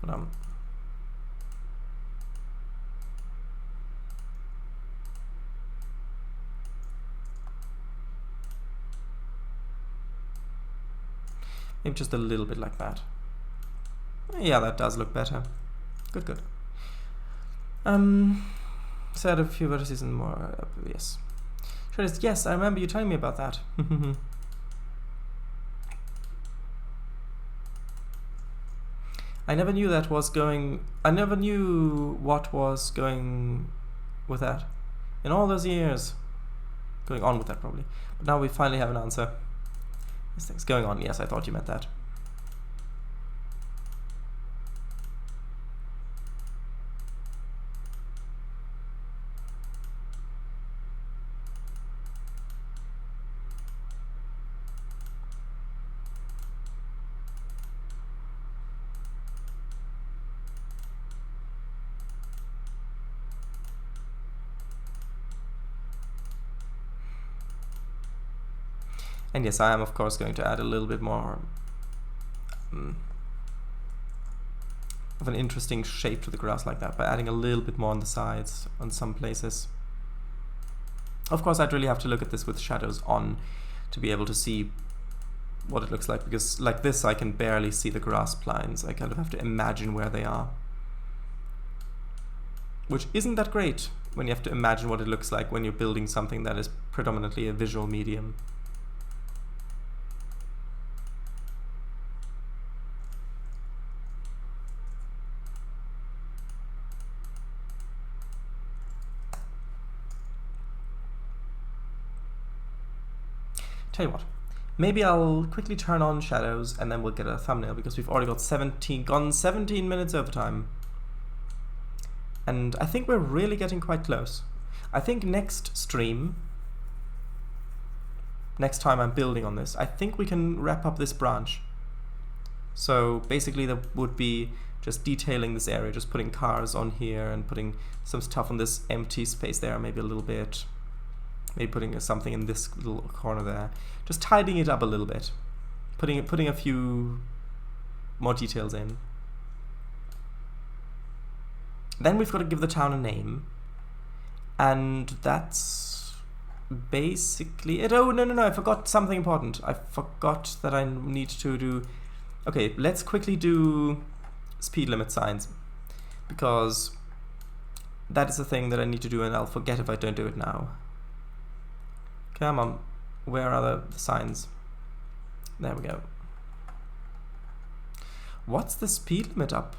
Hold on. Maybe just a little bit like that. Yeah, that does look better. Good, good. So add a few vertices and more. Yes. Sure. Yes, I remember you telling me about that. I never knew that was going. I never knew what was going with that in all those years. Going on with that probably. But now we finally have an answer. This thing's going on. Yes, I thought you meant that. And yes, I am of course going to add a little bit more of an interesting shape to the grass like that by adding a little bit more on the sides on some places. Of course, I'd really have to look at this with shadows on to be able to see what it looks like, because like this I can barely see the grass lines. I kind of have to imagine where they are, which isn't that great when you have to imagine what it looks like when you're building something that is predominantly a visual medium. Tell you what, maybe I'll quickly turn on shadows and then we'll get a thumbnail, because we've already got 17 minutes overtime. And I think we're really getting quite close. I think next stream, next time I'm building on this, I think we can wrap up this branch. So basically that would be just detailing this area, just putting cars on here and putting some stuff on this empty space there, maybe a little bit. Maybe putting something in this little corner there. Just tidying it up a little bit. Putting a few more details in. Then we've got to give the town a name. And that's basically it. Oh, no, I forgot something important. I forgot that I need to do... Okay, let's quickly do speed limit signs. Because that is a thing that I need to do and I'll forget if I don't do it now. Come on, where are the signs? There we go. What's the speed limit up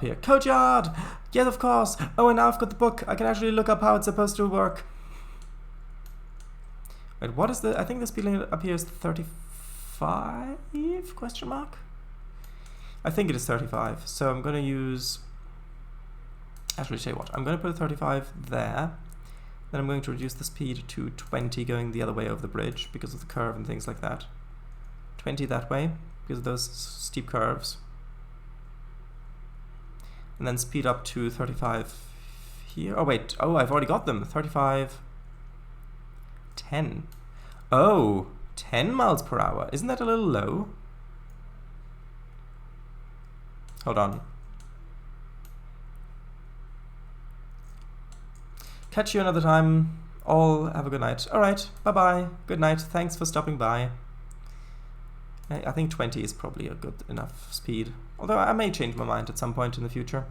here? Courtyard! Yes, of course! Oh, and now I've got the book. I can actually look up how it's supposed to work. Wait, what is the... I think the speed limit up here is 35? Question mark? I think it is 35. So I'm going to use... Actually, tell you what. I'm going to put a 35 there. Then I'm going to reduce the speed to 20 going the other way over the bridge because of the curve and things like that. 20 that way because of those steep curves. And then speed up to 35 here. Oh wait, oh, I've already got them. 35, 10. Oh, 10 miles per hour. Isn't that a little low? Hold on. Catch you another time. All have a good night. Alright, bye-bye. Good night. Thanks for stopping by. I think 20 is probably a good enough speed. Although I may change my mind at some point in the future.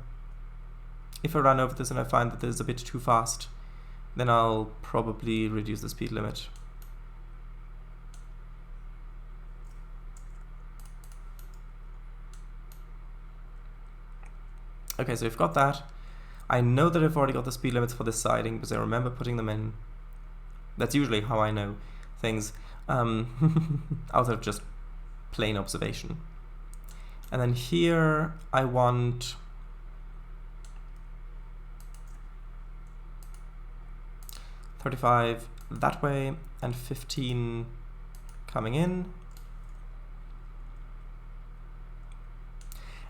If I run over this and I find that this is a bit too fast, then I'll probably reduce the speed limit. Okay, so we've got that. I know that I've already got the speed limits for this siding because I remember putting them in. That's usually how I know things, out of just plain observation. And then here I want 35 that way and 15 coming in.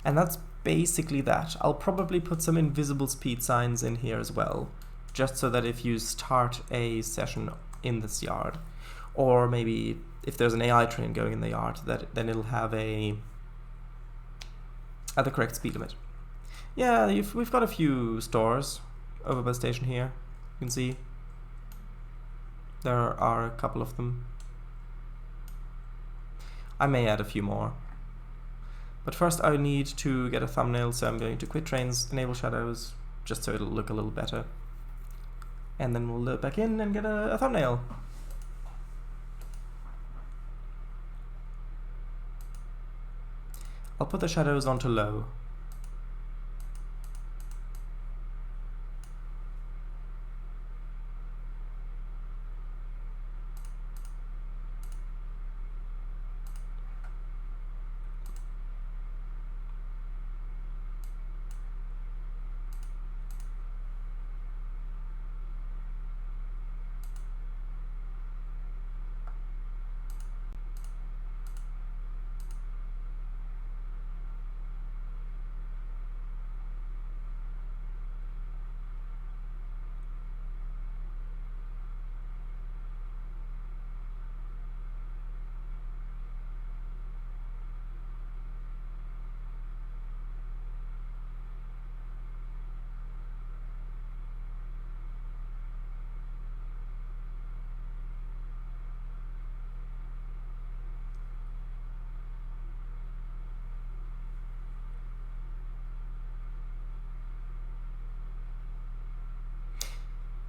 And that's basically that. I'll probably put some invisible speed signs in here as well, just so that if you start a session in this yard, or maybe if there's an AI train going in the yard, then it'll have a at the correct speed limit. Yeah, we've got a few stores over by the station here. You can see there are a couple of them. I may add a few more. But first I need to get a thumbnail, so I'm going to quit Trainz, enable shadows, just so it'll look a little better. And then we'll load back in and get a thumbnail. I'll put the shadows onto low.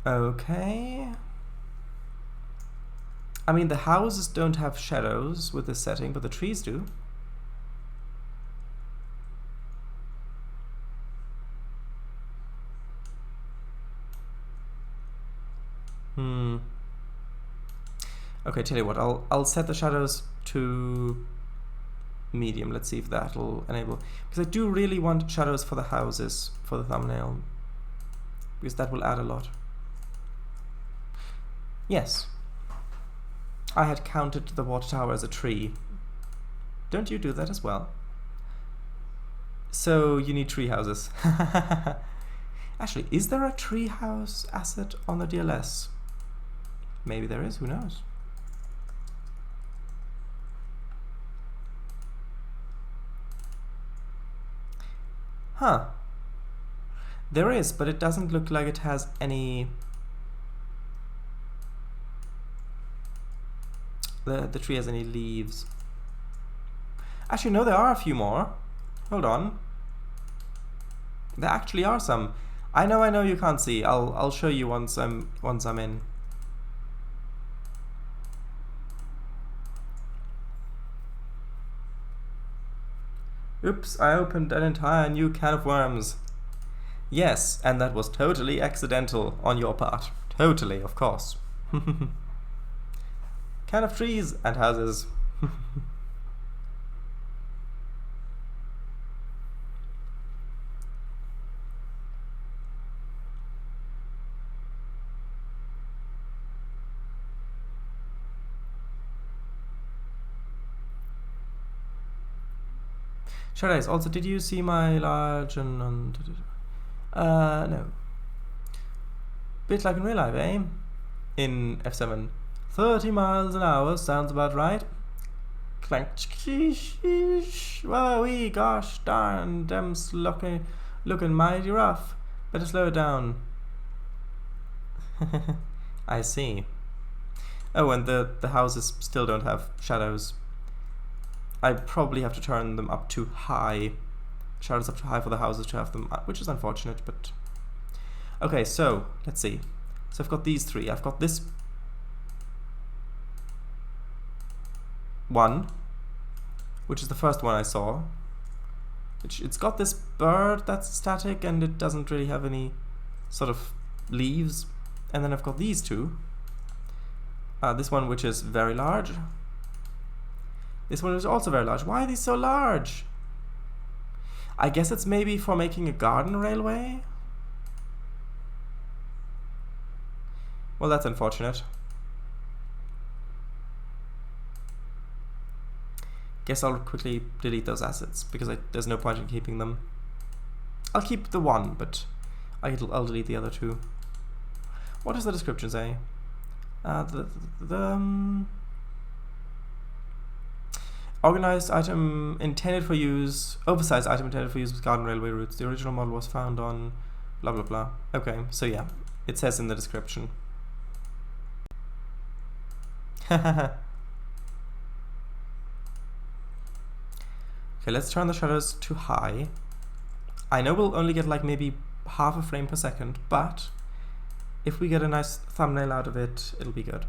Okay. I mean, the houses don't have shadows with this setting, but the trees do. Okay, tell you what, I'll set the shadows to medium. Let's see if that'll enable, because I do really want shadows for the houses for the thumbnail, because that will add a lot. Yes, I had counted the watchtower as a tree. Don't you do that as well? So you need tree houses. Actually, is there a tree house asset on the DLS? Maybe there is, who knows? Huh. There is, but it doesn't look like it has any... The tree has any leaves. Actually, no, there are a few more. Hold on. There actually are some. I know you can't see. I'll show you once I'm in. Oops, I opened an entire new can of worms. Yes, and that was totally accidental on your part. Totally, of course. Can of trees and houses. Shadows. Also, did you see my large and no. Bit like in real life, eh? In F7. 30 miles an hour sounds about right. Clank. Wowee, gosh darn, them's looking mighty rough. Better slow it down. I see. Oh, and the houses still don't have shadows. I probably have to turn them up too high. Shadows up too high for the houses to have them, which is unfortunate, but... Okay, so, let's see. So I've got these three. I've got this one, which is the first one I saw. It's got this bird that's static and it doesn't really have any sort of leaves. And then I've got these two. This one, which is very large. This one is also very large. Why are these so large? I guess it's maybe for making a garden railway? Well, that's unfortunate. Guess I'll quickly delete those assets because there's no point in keeping them. I'll keep the one, but I'll delete the other two. What does the description say? Organized item intended for use, oversized item intended for use with garden railway routes. The original model was found on blah blah blah. Okay, so yeah, it says in the description. Okay, let's turn the shadows to high. I know we'll only get like maybe half a frame per second, but if we get a nice thumbnail out of it, it'll be good.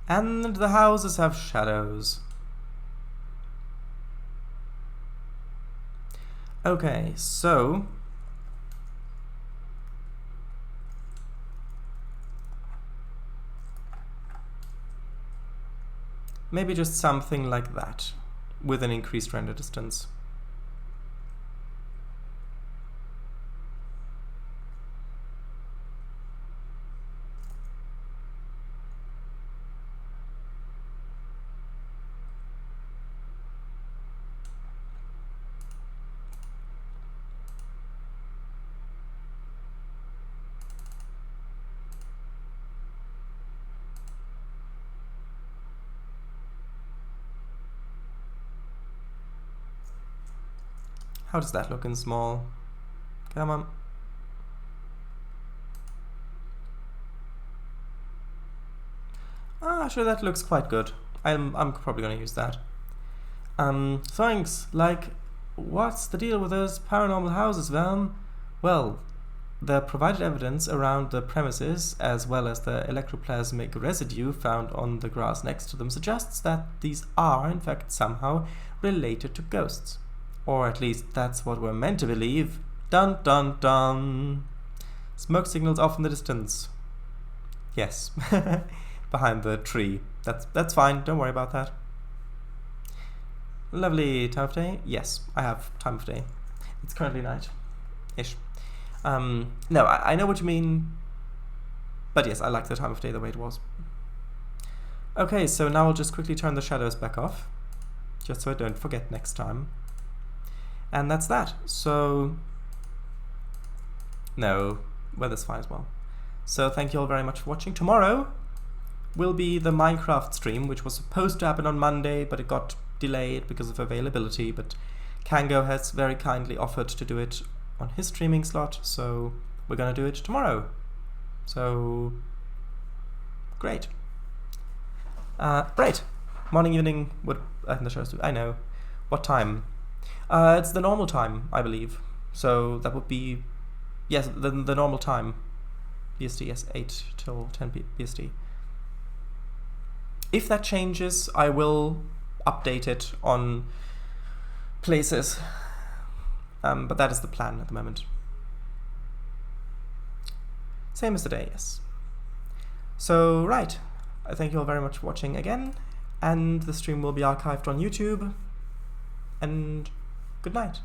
And the houses have shadows. Okay, so maybe just something like that with an increased render distance. How does that look in small? Come on. Sure, that looks quite good. I'm probably gonna use that. Thanks. Like, what's the deal with those paranormal houses, Velm? Well, the provided evidence around the premises, as well as the electroplasmic residue found on the grass next to them, suggests that these are, in fact, somehow related to ghosts. Or at least that's what we're meant to believe. Dun dun dun. Smoke signals off in the distance. Yes. Behind the tree. That's fine, don't worry about that. Lovely time of day? Yes, I have time of day. It's currently night-ish. No, I know what you mean. But yes, I like the time of day the way it was. Okay, so now I'll just quickly turn the shadows back off. Just so I don't forget next time. And that's that. So, no, weather's fine as well. So thank you all very much for watching. Tomorrow will be the Minecraft stream, which was supposed to happen on Monday, but it got delayed because of availability. But Kango has very kindly offered to do it on his streaming slot, so we're gonna do it tomorrow. So, great. Great. Morning, evening, what in the shows do? I know. What time? It's the normal time, I believe. So that would be, yes, the normal time. BST, yes, 8 till 10 BST. If that changes, I will update it on places. But that is the plan at the moment. Same as today, yes. So, right. I thank you all very much for watching again. And the stream will be archived on YouTube. And good night.